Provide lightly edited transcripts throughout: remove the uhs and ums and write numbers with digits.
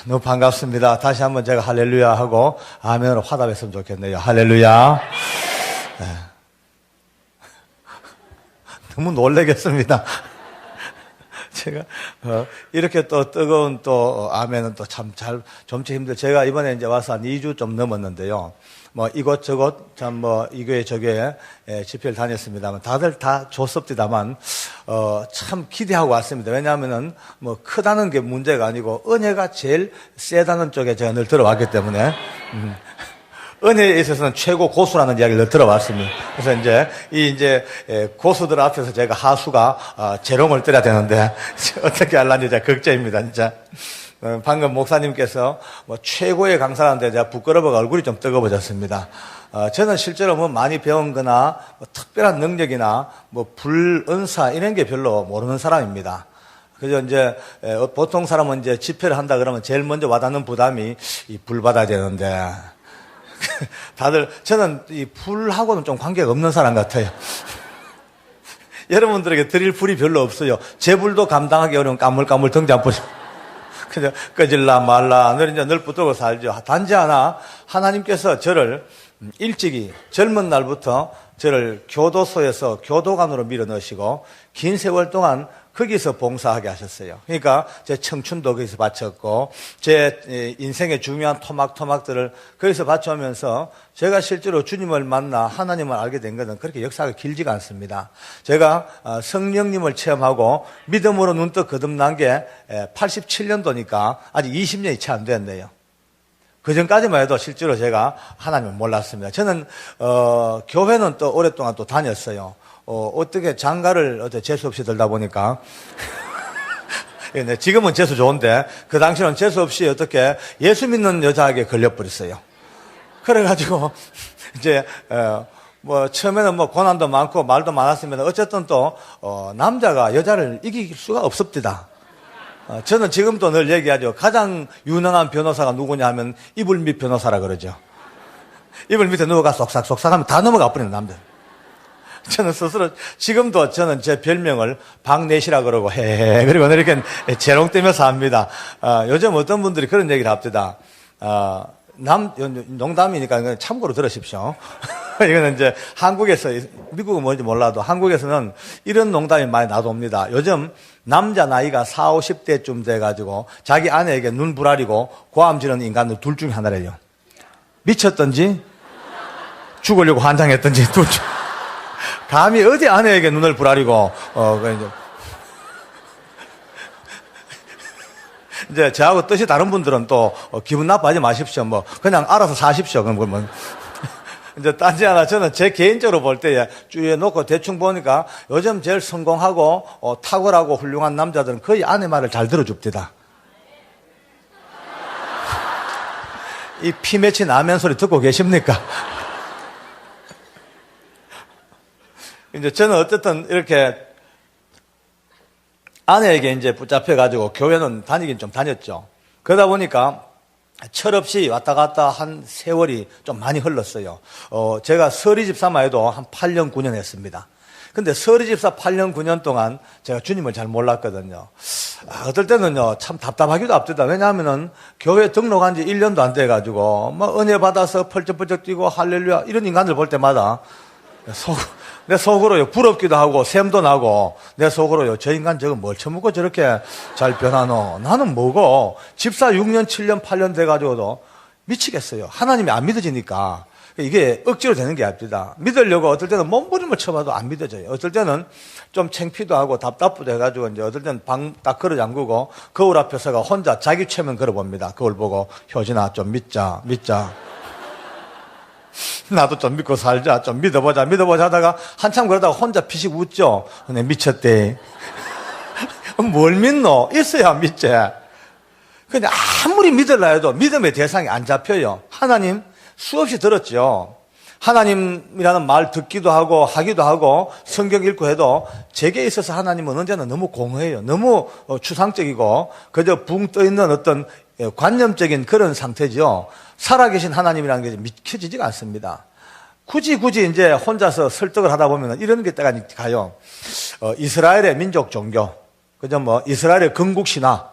너무 반갑습니다. 다시 한번 제가 할렐루야 하고 아멘으로 화답했으면 좋겠네요. 할렐루야. 네. 너무 놀라겠습니다. 제가 이렇게 또 뜨거운 또 아멘은 또 참 잘 좀치 힘들. 제가 이번에 이제 와서 한 2주 좀 넘었는데요. 뭐 이곳저곳 참 뭐 이 교회 저 교회 집회를 다녔습니다만 다들 다 좋습니다만 참 기대하고 왔습니다. 왜냐하면은 뭐 크다는 게 문제가 아니고 은혜가 제일 세다는 쪽에 제가 늘 들어왔기 때문에 은혜에 있어서는 최고 고수라는 이야기를 들어봤습니다. 그래서 이제 고수들 앞에서 제가 하수가 재롱을 떠야 되는데 어떻게 하려는지 제가 걱정입니다, 진짜. 방금 목사님께서 뭐 최고의 강사라는데 제가 부끄러워가 얼굴이 좀 뜨거워졌습니다. 저는 실제로 뭐 많이 배운 거나 뭐 특별한 능력이나 뭐 불은사 이런 게 별로 모르는 사람입니다. 그죠? 이제 보통 사람은 이제 집회를 한다 그러면 제일 먼저 와닿는 부담이 이 불 받아야 되는데 다들 저는 이 불하고는 좀 관계가 없는 사람 같아요. 여러분들에게 드릴 불이 별로 없어요. 제 불도 감당하기 어려운 까물까물 등잔불. 그냥 꺼질라 말라 늘 붙들고 살죠. 단지 하나 하나님께서 저를 일찍이 젊은 날부터 저를 교도소에서 교도관으로 밀어넣으시고 긴 세월 동안 거기서 봉사하게 하셨어요. 그러니까 제 청춘도 거기서 바쳤고 제 인생의 중요한 토막토막들을 거기서 바쳐오면서 제가 실제로 주님을 만나 하나님을 알게 된 것은 그렇게 역사가 길지가 않습니다. 제가 성령님을 체험하고 믿음으로 눈뜨 거듭난 게 87년도니까 아직 20년이 채 안 됐네요. 그 전까지만 해도 실제로 제가 하나님을 몰랐습니다. 저는 교회는 또 오랫동안 또 다녔어요. 어떻게 장가를 재수없이 들다 보니까 지금은 재수 좋은데 그 당시는 재수 없이 어떻게 예수 믿는 여자에게 걸려버렸어요. 그래가지고 이제 뭐 처음에는 뭐 고난도 많고 말도 많았습니다. 어쨌든 또 남자가 여자를 이길 수가 없습니다. 저는 지금도 늘 얘기하죠. 가장 유능한 변호사가 누구냐 하면 이불밑 변호사라 그러죠. 이불 밑에 누워가 쏙싹쏙싹 하면 다 넘어가 버리는 남들. 저는 스스로 지금도 저는 제 별명을 박내시라 그러고 헤헤 그리고 이렇게 재롱떼면서 합니다. 요즘 어떤 분들이 그런 얘기를 합니다. 농담이니까 참고로 들으십시오. 이거는 이제 한국에서, 미국은 뭔지 몰라도 한국에서는 이런 농담이 많이 나옵니다. 요즘 남자 나이가 40, 50대쯤 돼가지고 자기 아내에게 눈 부라리고 고함 지르는 인간들 둘 중에 하나래요. 미쳤던지 죽으려고 환장했던지 둘 중. 감히 어디 아내에게 눈을 부라리고, 이제 저하고 뜻이 다른 분들은 또 기분 나빠하지 마십시오. 뭐 그냥 알아서 사십시오. 그럼 뭐 이제 딴지 하나 저는 제 개인적으로 볼 때 주위에 놓고 대충 보니까 요즘 제일 성공하고 탁월하고 훌륭한 남자들은 거의 아내 말을 잘 들어줍니다. 이 피 맺힌 아멘 소리 듣고 계십니까? 이제 저는 어쨌든 이렇게 아내에게 이제 붙잡혀가지고 교회는 다니긴 좀 다녔죠. 그러다 보니까 철없이 왔다 갔다 한 세월이 좀 많이 흘렀어요. 제가 서리 집사만 해도 한 8년, 9년 했습니다. 근데 서리 집사 8년, 9년 동안 제가 주님을 잘 몰랐거든요. 어떨 때는요, 참 답답하기도 합니다. 왜냐하면은 교회 등록한 지 1년도 안 돼가지고, 뭐 은혜 받아서 펄쩍펄쩍 뛰고 할렐루야, 이런 인간들 볼 때마다 내 속으로요, 부럽기도 하고, 샘도 나고, 내 속으로요, 저 인간 저거 뭘 처먹고 저렇게 잘 변하노? 나는 뭐고, 집사 6년, 7년, 8년 돼가지고도 미치겠어요. 하나님이 안 믿어지니까. 이게 억지로 되는 게 아닙니다. 믿으려고 어떨 때는 몸부림을 쳐봐도 안 믿어져요. 어떨 때는 좀 창피도 하고 답답도 해가지고, 이제 어떨 때는 방 딱 걸어 잠그고, 거울 앞에서가 혼자 자기 최면 걸어봅니다. 거울 보고, 효진아, 좀 믿자. 나도 좀 믿고 살자. 좀 믿어보자 하다가 한참 그러다가 혼자 피식 웃죠. 근데 미쳤대. 뭘 믿노? 있어야 믿지. 근데 아무리 믿으려 해도 믿음의 대상이 안 잡혀요. 하나님 수없이 들었죠. 하나님이라는 말 듣기도 하고 하기도 하고 성경 읽고 해도 제게 있어서 하나님은 언제나 너무 공허해요. 너무 추상적이고 그저 붕 떠있는 어떤 관념적인 그런 상태죠. 살아계신 하나님이라는 게 믿겨지지가 않습니다. 굳이 이제 혼자서 설득을 하다 보면 이런 게 때가 가요. 이스라엘의 민족 종교, 그죠? 뭐 이스라엘의 건국 신화,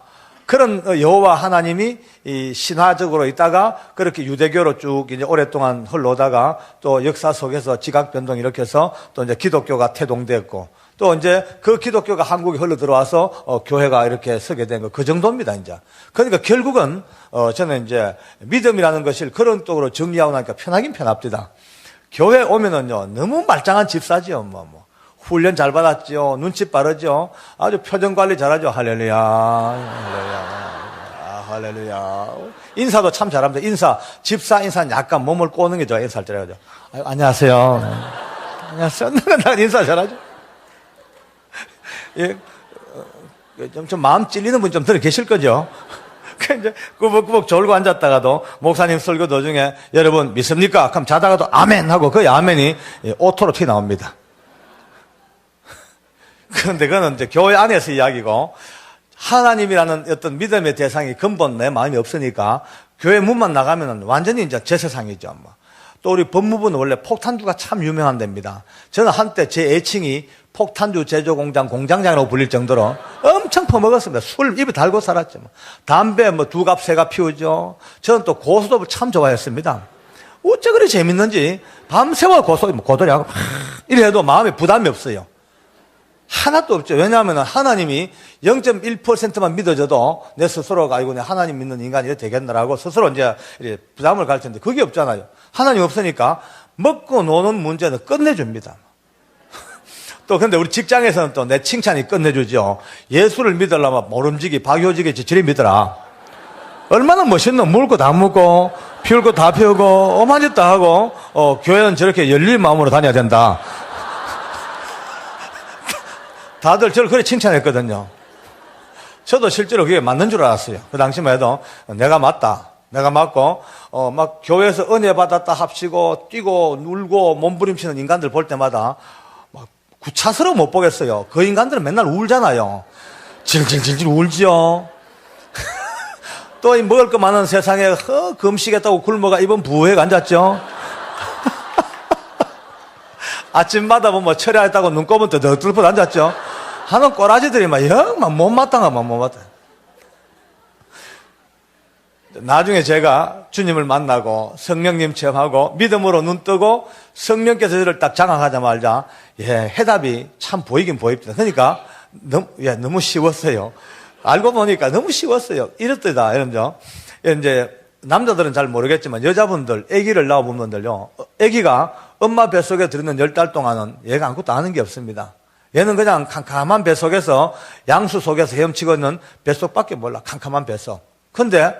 그런 여호와 하나님이 이 신화적으로 있다가 그렇게 유대교로 쭉 이제 오랫동안 흘러오다가 또 역사 속에서 지각 변동이 이렇게 해서 또 이제 기독교가 태동됐고 또 이제 그 기독교가 한국에 흘러 들어와서 교회가 이렇게 서게 된 거 그 정도입니다, 이제. 그러니까 결국은 저는 이제 믿음이라는 것을 그런 쪽으로 정리하고 나니까 편하긴 편합니다. 교회 오면은요, 너무 말짱한 집사지요, 훈련 잘 받았죠. 눈치 빠르죠. 아주 표정 관리 잘하죠. 할렐루야. 할렐루야. 할렐루야. 인사도 참 잘합니다. 집사 인사는 약간 몸을 꼬는 게 좋아요. 인사할 때 해가지고. 안녕하세요. 안녕하세요. 나 인사 잘하죠. 예, 좀 마음 찔리는 분 좀 들어 계실 거죠. 이제 꾸벅꾸벅 졸고 앉았다가도 목사님 설교 도중에 여러분 믿습니까? 그럼 자다가도 아멘 하고 그 아멘이 오토로 튀어나옵니다. 그런데 그거는 이제 교회 안에서 이야기고 하나님이라는 어떤 믿음의 대상이 근본 내 마음이 없으니까 교회 문만 나가면은 완전히 이제 제 세상이죠. 또 우리 법무부는 원래 폭탄주가 참 유명한 데입니다. 저는 한때 제 애칭이 폭탄주 제조 공장장이라고 불릴 정도로 엄청 퍼먹었습니다. 술 입에 달고 살았죠. 담배 두 갑, 세 갑 피우죠. 저는 또 고소도 참 좋아했습니다. 어째 그리 재밌는지 밤새워 고돌이하고 이래 해도 마음에 부담이 없어요. 하나도 없죠. 왜냐하면 하나님이 0.1%만 믿어져도 내 스스로가 아이고 내 하나님 믿는 인간이 이래 되겠나라고 스스로 이제 부담을 가질 텐데 그게 없잖아요. 하나님 없으니까 먹고 노는 문제는 끝내줍니다. 또 근데 우리 직장에서는 또 내 칭찬이 끝내주죠. 예수를 믿으려면 모름지기 박효직의 지칠이 믿어라. 얼마나 멋있노. 물고 다 묻고 피울 거 다 피우고 엄한 짓 다 하고 교회는 저렇게 열린 마음으로 다녀야 된다. 다들 저를 그렇게 칭찬했거든요. 저도 실제로 그게 맞는 줄 알았어요. 그 당시만 해도 내가 맞다. 내가 맞고 막 교회에서 은혜 받았다 합시고 뛰고 울고 몸부림치는 인간들 볼 때마다 막 구차스러워 못 보겠어요. 그 인간들은 맨날 울잖아요. 질질질질 울지요. 또 이 먹을 거 많은 세상에 금시겠다고 굶어가 입은 부회에 앉았죠. 아침마다 보면 철야했다고 눈곱은 더 뚫고 앉았죠. 하는 꼬라지들이 막 영만 못마땅하면 못마땅. 나중에 제가 주님을 만나고 성령님 체험하고 믿음으로 눈 뜨고 성령께서 저를 딱 장악하자마자 해답이 참 보이긴 보입니다. 그러니까 너무 쉬웠어요. 알고 보니까 너무 쉬웠어요. 이렇다 이러죠. 이제 남자들은 잘 모르겠지만 여자분들 아기를 낳아본 분들요, 아기가 엄마 뱃속에 들어있는 10달 동안은 얘가 아무것도 아는 게 없습니다. 얘는 그냥 캄캄한 뱃속에서 양수 속에서 헤엄치고 있는 뱃속밖에 몰라. 캄캄한 뱃속. 근데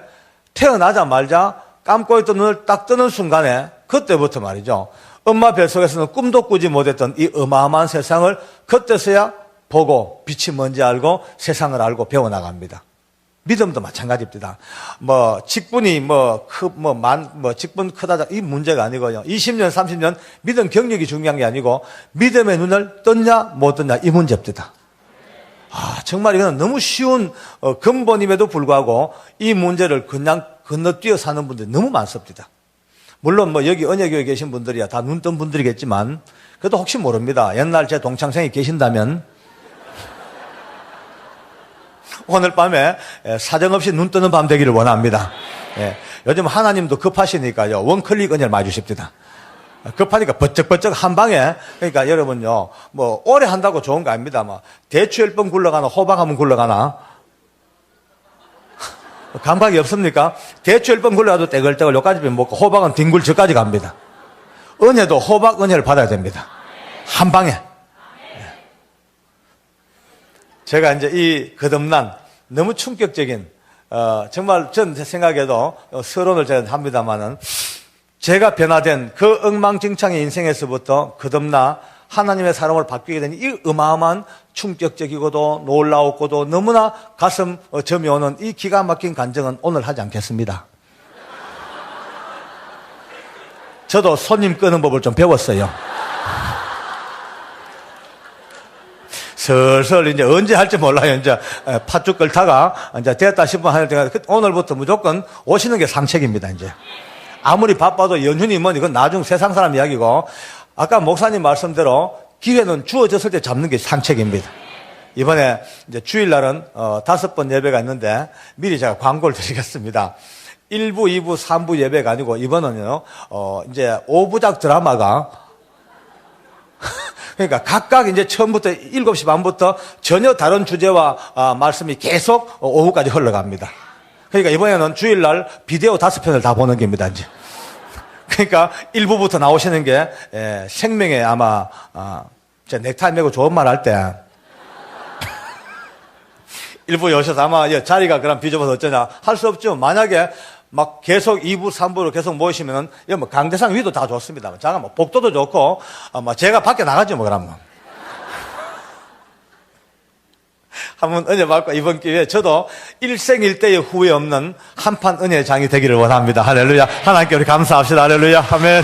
태어나자마자 감고 있던 눈을 딱 뜨는 순간에 그때부터 말이죠, 엄마 뱃속에서는 꿈도 꾸지 못했던 이 어마어마한 세상을 그때서야 보고 빛이 뭔지 알고 세상을 알고 배워나갑니다. 믿음도 마찬가지입니다. 직분이 직분 크다, 이 문제가 아니고요. 20년, 30년 믿음 경력이 중요한 게 아니고 믿음의 눈을 떴냐, 못 떴냐, 이 문제입니다. 정말 이거는 너무 쉬운 근본임에도 불구하고 이 문제를 그냥 건너뛰어 사는 분들이 너무 많습니다. 물론 여기 언예교회에 계신 분들이야 다 눈 뜬 분들이겠지만 그래도 혹시 모릅니다. 옛날 제 동창생이 계신다면 오늘 밤에 사정없이 눈 뜨는 밤 되기를 원합니다. 요즘 하나님도 급하시니까요, 원클릭 은혜를 많이 주십니다. 급하니까 버쩍버쩍 한 방에. 그러니까 여러분요, 오래 한다고 좋은 거 아닙니다. 대추 10번 굴러가나 호박 한번 굴러가나 감각이 없습니까? 대추 10번 굴러가도 떼글떼글 여기까지 먹고 호박은 뒹굴 저까지 갑니다. 은혜도 호박 은혜를 받아야 됩니다. 한 방에. 제가 이제 이 거듭난 너무 충격적인 정말 전 생각에도 서론을 제가 합니다만은 제가 변화된 그 엉망진창의 인생에서부터 거듭나 하나님의 사람을 바뀌게 된 이 어마어마한 충격적이고도 놀라웠고도 너무나 가슴 점이 오는 이 기가 막힌 간증은 오늘 하지 않겠습니다. 저도 손님 끄는 법을 좀 배웠어요. 슬슬 이제 언제 할지 몰라요. 이제 팥죽 끓다가 이제 됐다 싶으면 할 때가 오늘부터 무조건 오시는 게 상책입니다. 이제 아무리 바빠도 연휴니 뭐니 그건 나중 세상 사람 이야기고, 아까 목사님 말씀대로 기회는 주어졌을 때 잡는 게 상책입니다. 이번에 이제 주일날은 5번 예배가 있는데 미리 제가 광고를 드리겠습니다. 1부, 2부, 3부 예배가 아니고 이번은요 이제 5부작 드라마가 그러니까 각각 이제 처음부터 7시 반부터 전혀 다른 주제와 말씀이 계속 오후까지 흘러갑니다. 그러니까 이번에는 주일날 비디오 5편을 다 보는 겁니다, 이제. 그러니까 1부부터 나오시는 게 생명의 아마 제 넥타이 메고 좋은 말 할 때 1부에 오셔서 아마 자리가 그럼 비좁아서 어쩌냐 할 수 없죠. 만약에 막 계속 2부, 3부로 계속 모이시면은 뭐 강대상 위도 다 좋습니다. 제가 뭐 복도도 좋고 제가 밖에 나가죠 뭐 그러면. 한번 은혜 받고 이번 기회에 저도 일생일대의 후회 없는 한판 은혜의 장이 되기를 원합니다. 할렐루야. 하나님께 우리 감사합시다. 할렐루야. 아멘.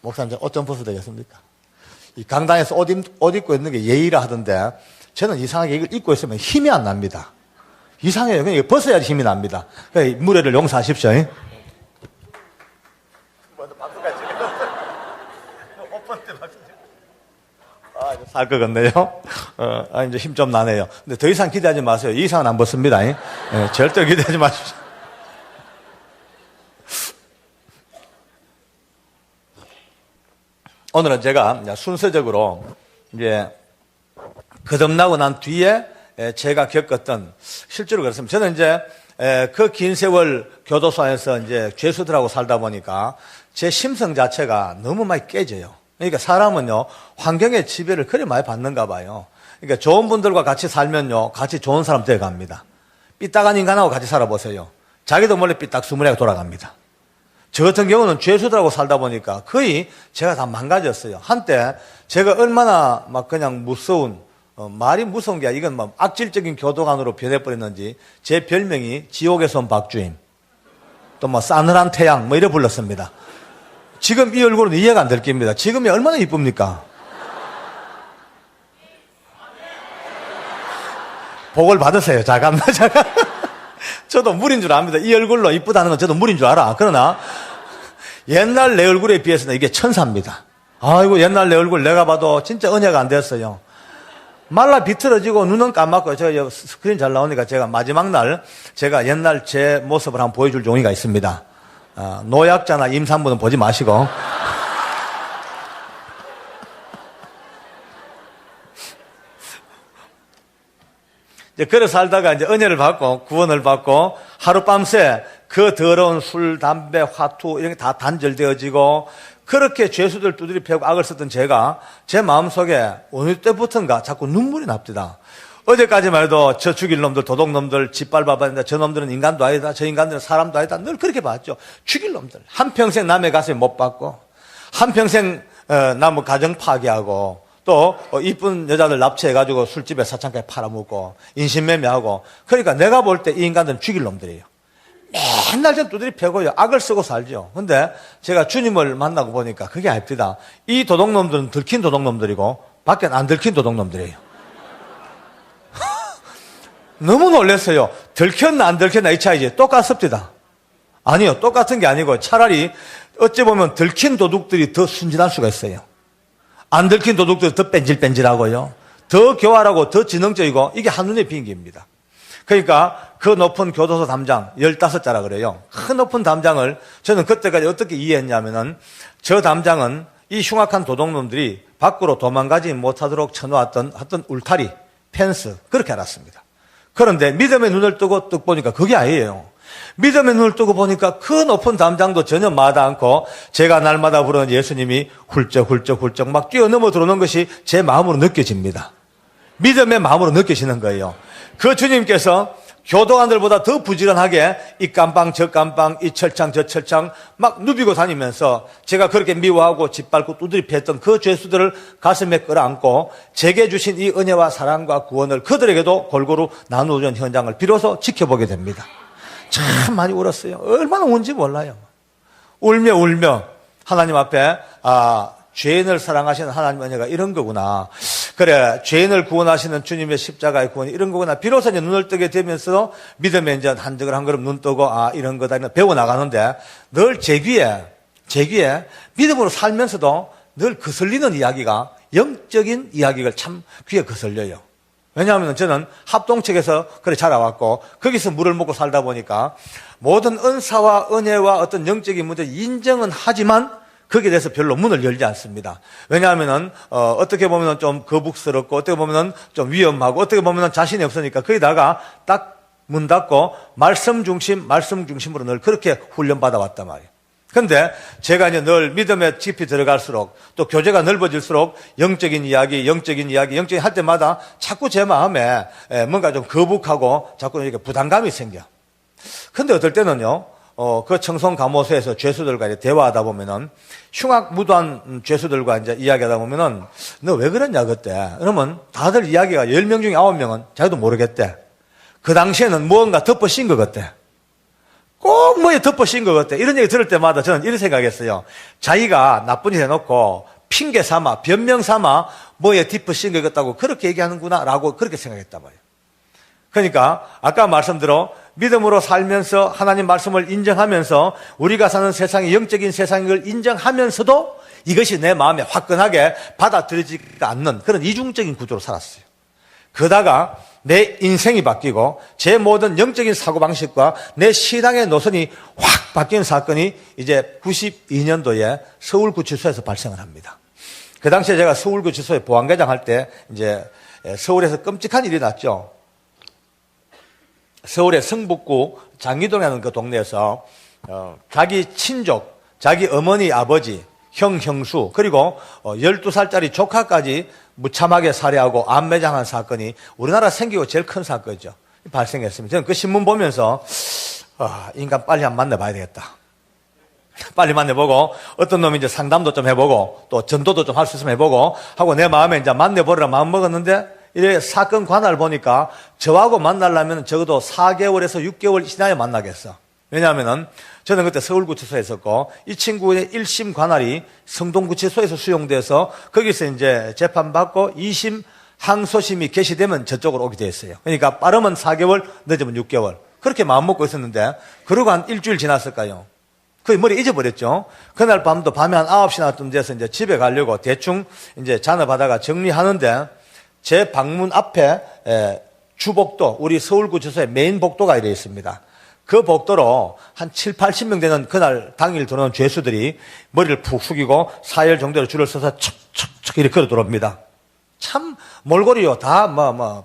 목사님, 옷 좀 벗어도 되겠습니까? 이 강당에서 옷 입고 있는 게 예의라 하던데 저는 이상하게 이걸 입고 있으면 힘이 안 납니다. 이상해요. 그냥 이거 벗어야지 힘이 납니다. 그러니까 무례를 용서하십시오. 살 것 같네요. 이제 힘 좀 나네요. 근데 더 이상 기대하지 마세요. 이 이상은 안 벗습니다. 절대 기대하지 마십시오. 오늘은 제가 순서적으로 이제 거듭나고 난 뒤에 제가 겪었던 실제로 그렇습니다. 저는 이제 그 긴 세월 교도소 안에서 이제 죄수들하고 살다 보니까 제 심성 자체가 너무 많이 깨져요. 그러니까 사람은요, 환경의 지배를 그리 많이 받는가 봐요. 그러니까 좋은 분들과 같이 살면요, 같이 좋은 사람 되어 갑니다. 삐딱한 인간하고 같이 살아보세요. 자기도 몰래 삐딱수문하게 돌아갑니다. 저 같은 경우는 죄수들하고 살다 보니까 거의 제가 다 망가졌어요. 한때 제가 얼마나 막 그냥 무서운, 말이 무서운 게 아니라 이건 막 악질적인 교도관으로 변해버렸는지 제 별명이 지옥에서 온 박주임, 또 뭐 싸늘한 태양 뭐 이래 불렀습니다. 지금 이 얼굴은 이해가 안 될 겁니다. 지금이 얼마나 이쁩니까? 복을 받으세요. 잠깐만. 저도 물인 줄 압니다. 이 얼굴로 이쁘다는 건 저도 물인 줄 알아. 그러나 옛날 내 얼굴에 비해서는 이게 천사입니다. 아이고, 옛날 내 얼굴 내가 봐도 진짜 은혜가 안 됐어요. 말라 비틀어지고 눈은 까맣고, 제가 스크린 잘 나오니까 제가 마지막 날 제가 옛날 제 모습을 한번 보여줄 종이가 있습니다. 노약자나 임산부는 보지 마시고. 이제 그래 살다가 이제 은혜를 받고 구원을 받고 하룻밤새 그 더러운 술, 담배, 화투 이런 게 다 단절되어지고 그렇게 죄수들 두드리 패고 악을 썼던 제가 제 마음속에 어느 때부터인가 자꾸 눈물이 납니다. 어제까지만 해도 저 죽일 놈들, 도둑놈들, 짓밟아봤는데 저 놈들은 인간도 아니다. 저 인간들은 사람도 아니다. 늘 그렇게 봤죠. 죽일 놈들. 한평생 남의 가슴에 못 박고 한평생 남의 가정 파괴하고 또 이쁜 여자들 납치해가지고 술집에 사창가에 팔아먹고 인신매매하고 그러니까 내가 볼 때 이 인간들은 죽일 놈들이에요. 맨날 저 두드리 패고요. 악을 쓰고 살죠. 근데 제가 주님을 만나고 보니까 그게 아닙니다. 이 도둑놈들은 들킨 도둑놈들이고 밖엔 안 들킨 도둑놈들이에요. 너무 놀랐어요. 들켰나 안 들켰나 이 차이지. 똑같습니다. 아니요. 똑같은 게 아니고 차라리 어찌 보면 들킨 도둑들이 더 순진할 수가 있어요. 안 들킨 도둑들이 더 뺀질뺀질하고요. 더 교활하고 더 지능적이고 이게 한눈에 비행기입니다. 그러니까 그 높은 교도소 담장 15자라 그래요. 그 높은 담장을 저는 그때까지 어떻게 이해했냐면은 저 담장은 이 흉악한 도둑놈들이 밖으로 도망가지 못하도록 쳐놓았던 울타리, 펜스 그렇게 알았습니다. 그런데 믿음의 눈을 뜨고 뜩 보니까 그게 아니에요. 믿음의 눈을 뜨고 보니까 그 높은 담장도 전혀 마다 않고 제가 날마다 부르는 예수님이 훌쩍훌쩍훌쩍 막 뛰어넘어 들어오는 것이 제 마음으로 느껴집니다. 믿음의 마음으로 느껴지는 거예요. 그 주님께서 교도관들보다 더 부지런하게 이 깜빵 저 깜빵 이 철창 저 철창 막 누비고 다니면서 제가 그렇게 미워하고 짓밟고 두드리 팼던 그 죄수들을 가슴에 끌어안고 제게 주신 이 은혜와 사랑과 구원을 그들에게도 골고루 나누는 현장을 비로소 지켜보게 됩니다. 참 많이 울었어요. 얼마나 운지 몰라요. 울며 하나님 앞에 죄인을 사랑하시는 하나님 은혜가 이런 거구나. 그래, 죄인을 구원하시는 주님의 십자가의 구원이 이런 거구나. 비로소 이제 눈을 뜨게 되면서 믿음에 이제 한적을 한 걸음 눈 뜨고 이런 거다. 배워 나가는데 늘 제 귀에 제 귀에 믿음으로 살면서도 늘 거슬리는 이야기가 영적인 이야기가 참 귀에 거슬려요. 왜냐하면 저는 합동책에서 그래 자라왔고 거기서 물을 먹고 살다 보니까 모든 은사와 은혜와 어떤 영적인 문제 인정은 하지만 거기에 대해서 별로 문을 열지 않습니다. 왜냐하면은 어떻게 보면은 좀 거북스럽고 어떻게 보면은 좀 위험하고 어떻게 보면은 자신이 없으니까 거기다가 딱 문 닫고 말씀 중심으로 늘 그렇게 훈련받아 왔단 말이에요. 근데 제가 이제 늘 믿음에 깊이 들어갈수록 또 교제가 넓어질수록 영적인 이야기 할 때마다 자꾸 제 마음에 뭔가 좀 거북하고 자꾸 이렇게 부담감이 생겨. 근데 어떨 때는요, 그 청송감호소에서 죄수들과 이제 대화하다 보면은 흉악무도한 죄수들과 이제 이야기하다 보면은 너 왜 그랬냐 그때. 그러면 다들 이야기가 10명 중에 9명은 자기도 모르겠대. 그 당시에는 무언가 덮어씌인 것 같대. 꼭 뭐에 덮어씌인 것 같아. 이런 얘기 들을 때마다 저는 이런 생각했어요. 자기가 나쁜 일 해놓고 핑계 삼아 변명 삼아 뭐에 덮어씌인 것 같다고 그렇게 얘기하는구나 라고 그렇게 생각했단 말이에요. 그러니까 아까 말씀대로 믿음으로 살면서 하나님 말씀을 인정하면서 우리가 사는 세상이 영적인 세상인 걸 인정하면서도 이것이 내 마음에 화끈하게 받아들여지지가 않는 그런 이중적인 구조로 살았어요. 그러다가 내 인생이 바뀌고 제 모든 영적인 사고방식과 내 신앙의 노선이 확 바뀐 사건이 이제 92년도에 서울구치소에서 발생을 합니다. 그 당시에 제가 서울구치소에 보안계장 할 때 이제 서울에서 끔찍한 일이 났죠. 서울의 성북구 장기동이라는 그 동네에서 자기 친족, 자기 어머니, 아버지, 형, 형수 그리고 12살짜리 조카까지 무참하게 살해하고 암매장한 사건이 우리나라 생기고 제일 큰 사건이죠. 발생했습니다. 저는 그 신문 보면서 인간 빨리 한번 만나봐야 되겠다. 빨리 만나보고 어떤 놈이 이제 상담도 좀 해보고 또 전도도 좀 할 수 있으면 해보고 하고 내 마음에 이제 만나보려고 마음 먹었는데 이래 사건 관할 보니까 저하고 만나려면 적어도 4개월에서 6개월 지나야 만나겠어. 왜냐하면은 저는 그때 서울구치소에 있었고 이 친구의 1심 관할이 성동구치소에서 수용돼서 거기서 이제 재판받고 2심 항소심이 개시되면 저쪽으로 오게 됐어요. 그러니까 빠르면 4개월, 늦으면 6개월. 그렇게 마음먹고 있었는데 그러고 한 일주일 지났을까요? 거의 머리 잊어버렸죠. 그날 밤도 밤에 한 9시나 쯤 돼서 이제 집에 가려고 대충 이제 잔업하다가 정리하는데 제 방문 앞에 주복도, 우리 서울구치소의 메인 복도가 이래 있습니다. 그 복도로 한 7, 80명 되는 그날 당일 들어오는 죄수들이 머리를 푹 숙이고 4열 정도로 줄을 서서 척척척 이렇게 걸어 들어옵니다. 참 몰골이요. 다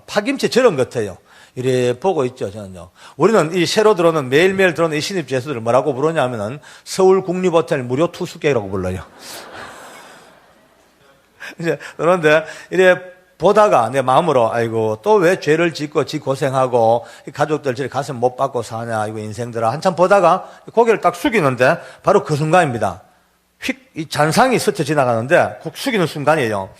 파김치 저런 것 같아요. 이래 보고 있죠, 저는요. 우리는 이 새로 들어오는 매일매일 들어오는 이 신입 죄수들을 뭐라고 부르냐면은 서울국립호텔 무료 투숙객이라고 불러요. 이제 그런데 이래 보다가 내 마음으로 아이고 또 왜 죄를 짓고 지 고생하고 가족들 저리 가슴 못 받고 사냐 이거 인생들아 한참 보다가 고개를 딱 숙이는데 바로 그 순간입니다. 휙 이 잔상이 스쳐 지나가는데 국 숙이는 순간이에요.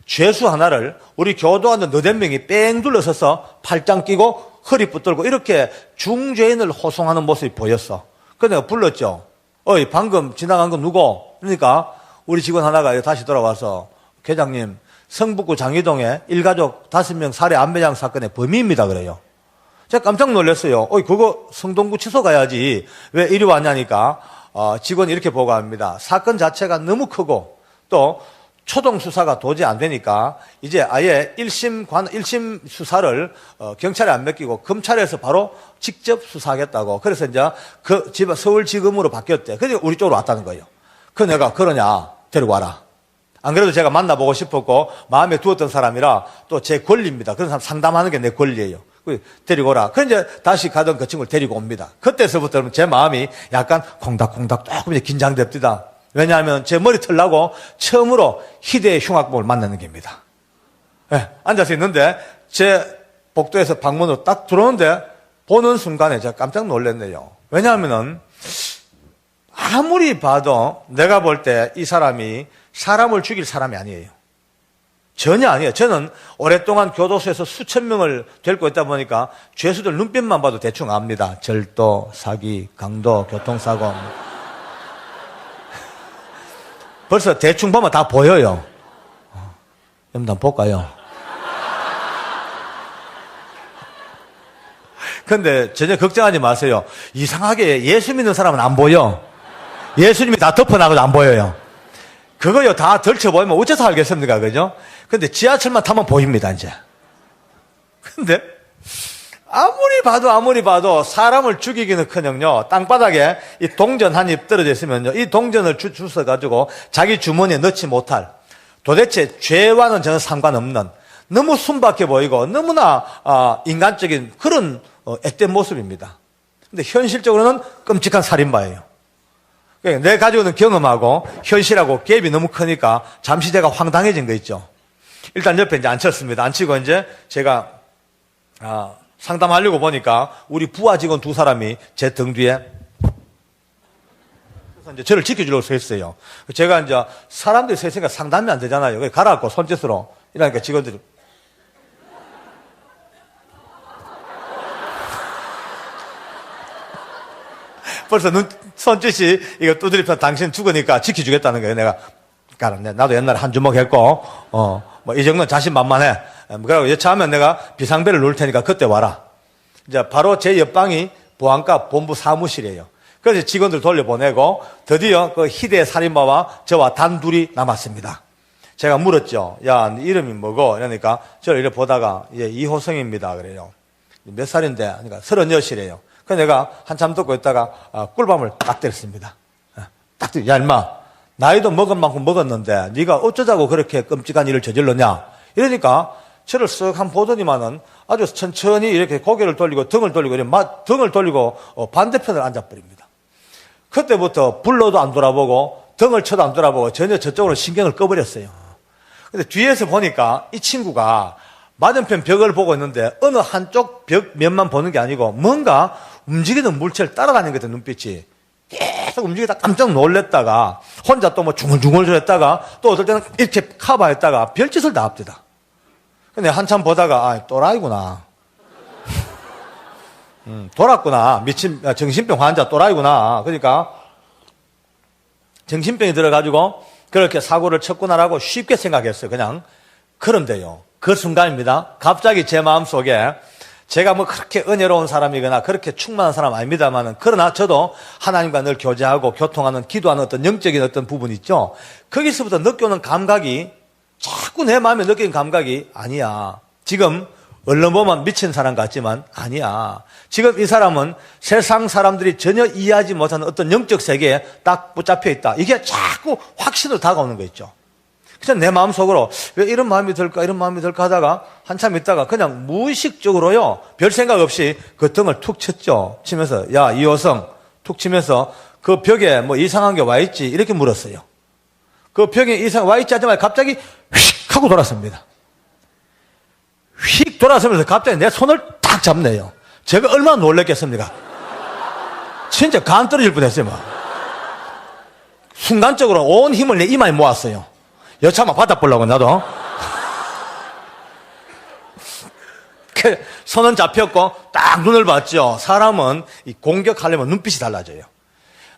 죄수 하나를 우리 교도관들 너댓 명이 뺑 둘러서서 팔짱 끼고 허리 붙들고 이렇게 중죄인을 호송하는 모습이 보였어. 그래서 내가 불렀죠. 어이 방금 지나간 건 누구? 그러니까 우리 직원 하나가 다시 돌아와서 계장님 성북구 장희동에 일가족 5명 살해 암매장 사건의 범인입니다 그래요. 제가 깜짝 놀랐어요. 그거 성동구치소 가야지 왜 이리 왔냐니까 직원이 이렇게 보고합니다. 사건 자체가 너무 크고 또 초동 수사가 도저히 안 되니까 이제 아예 1심 수사를 경찰에 안 맡기고 검찰에서 바로 직접 수사하겠다고. 그래서 이제 그 집 서울지검으로 바뀌었대. 그래서 우리 쪽으로 왔다는 거예요. 그 내가 그러냐 데리고 와라. 안 그래도 제가 만나보고 싶었고 마음에 두었던 사람이라 또 제 권리입니다. 그런 사람 상담하는 게 내 권리예요. 데리고 오라. 그래 이제 다시 가던 그 친구를 데리고 옵니다. 그때서부터 제 마음이 약간 콩닥콩닥 조금 긴장됩니다. 왜냐하면 제 머리 털라고 처음으로 희대의 흉악범을 만나는 겁니다. 네, 앉아서 있는데 제 복도에서 방문으로 딱 들어오는데 보는 순간에 제가 깜짝 놀랐네요. 왜냐하면은 아무리 봐도 내가 볼 때 이 사람이 사람을 죽일 사람이 아니에요. 전혀 아니에요. 저는 오랫동안 교도소에서 수천 명을 데리고 있다 보니까 죄수들 눈빛만 봐도 대충 압니다. 절도, 사기, 강도, 교통사고. 벌써 대충 보면 다 보여요. 여러분 한번 볼까요? 근데 전혀 걱정하지 마세요. 이상하게 예수 믿는 사람은 안 보여. 예수님이 다 덮어나가도 안 보여요. 그거요, 다 덜쳐보이면 어째서 알겠습니까? 그죠? 근데 지하철만 타면 보입니다, 이제. 근데, 아무리 봐도 사람을 죽이기는 커녕요, 땅바닥에 이 동전 한 입 떨어져 있으면요, 이 동전을 주워가지고 자기 주머니에 넣지 못할, 도대체 죄와는 전혀 상관없는, 너무 순박해 보이고, 너무나, 인간적인 그런, 앳된 모습입니다. 근데 현실적으로는 끔찍한 살인마예요. 내 가지고 있는 경험하고 현실하고 갭이 너무 크니까 잠시 제가 황당해진 거 있죠. 일단 옆에 이제 앉혔습니다. 앉히고 이제 제가, 상담하려고 보니까 우리 부하 직원 두 사람이 제 등 뒤에 그래서 이제 저를 지켜주려고 서 있어요. 제가 이제 사람들이 서 있으니까 상담이 안 되잖아요. 그래서 가라앉고 손짓으로 이러니까 직원들이 벌써 손짓이 이거 두드리면 당신 죽으니까 지켜주겠다는 거예요. 내가 가라네. 나도 옛날에 한 주먹 했고 뭐 이 정도는 자신만만해. 그러고 여차하면 내가 비상벨을 누를 테니까 그때 와라. 이제 바로 제 옆방이 보안과 본부 사무실이에요. 그래서 직원들 돌려보내고 드디어 그 희대의 살인마와 저와 단둘이 남았습니다. 제가 물었죠. 야, 네 이름이 뭐고? 이러니까 저를 이렇게 보다가 예, 이호성입니다. 그래요. 몇 살인데? 그러니까 36이래요. 그래서 내가 한참 듣고 있다가 꿀밤을 딱 때렸습니다. 딱 때려. 야, 임마. 나이도 먹은 만큼 먹었는데 네가 어쩌자고 그렇게 끔찍한 일을 저질렀냐? 이러니까 저를 쓱 한 보더니만은 아주 천천히 이렇게 고개를 돌리고 등을 돌리고 등을 돌리고 반대편을 앉아버립니다. 그때부터 불러도 안 돌아보고 등을 쳐도 안 돌아보고 전혀 저쪽으로 신경을 꺼버렸어요. 근데 뒤에서 보니까 이 친구가 맞은편 벽을 보고 있는데 어느 한쪽 벽 면만 보는 게 아니고 뭔가 움직이는 물체를 따라다니는 것 같은 눈빛이 계속 움직이다 깜짝 놀랬다가 혼자 또 뭐 중얼중얼 했다가 또 어떨 때는 이렇게 커버했다가 별짓을 다 합니다. 근데 한참 보다가 또라이구나. 돌았구나. 정신병 환자 또라이구나. 그러니까 정신병이 들어가지고 그렇게 사고를 쳤구나라고 쉽게 생각했어요. 그냥. 그런데요. 그 순간입니다. 갑자기 제 마음속에 제가 뭐 그렇게 은혜로운 사람이거나 그렇게 충만한 사람 아닙니다만은 그러나 저도 하나님과 늘 교제하고 교통하는 기도하는 어떤 영적인 어떤 부분이 있죠. 거기서부터 느껴오는 감각이 자꾸 내 마음에 느끼는 감각이 아니야. 지금 얼른 보면 미친 사람 같지만 아니야. 지금 이 사람은 세상 사람들이 전혀 이해하지 못하는 어떤 영적 세계에 딱 붙잡혀 있다. 이게 자꾸 확신으로 다가오는 거 있죠. 그래서 내 마음속으로 왜 이런 마음이 들까 이런 마음이 들까 하다가 한참 있다가 그냥 무의식적으로요. 별 생각 없이 그 등을 툭 쳤죠. 치면서 야 이호성 툭 치면서 그 벽에 뭐 이상한 게 와 있지 이렇게 물었어요. 그 벽에 이상 와 있지 하자마자 갑자기 휙 하고 돌았습니다. 휙 돌아서면서 갑자기 내 손을 탁 잡네요. 제가 얼마나 놀랬겠습니까? 진짜 간 떨어질 뻔했어요. 막. 순간적으로 온 힘을 내 이마에 모았어요. 여차만 받아보려고 나도. 손은 잡혔고 딱 눈을 봤죠. 사람은 이 공격하려면 눈빛이 달라져요.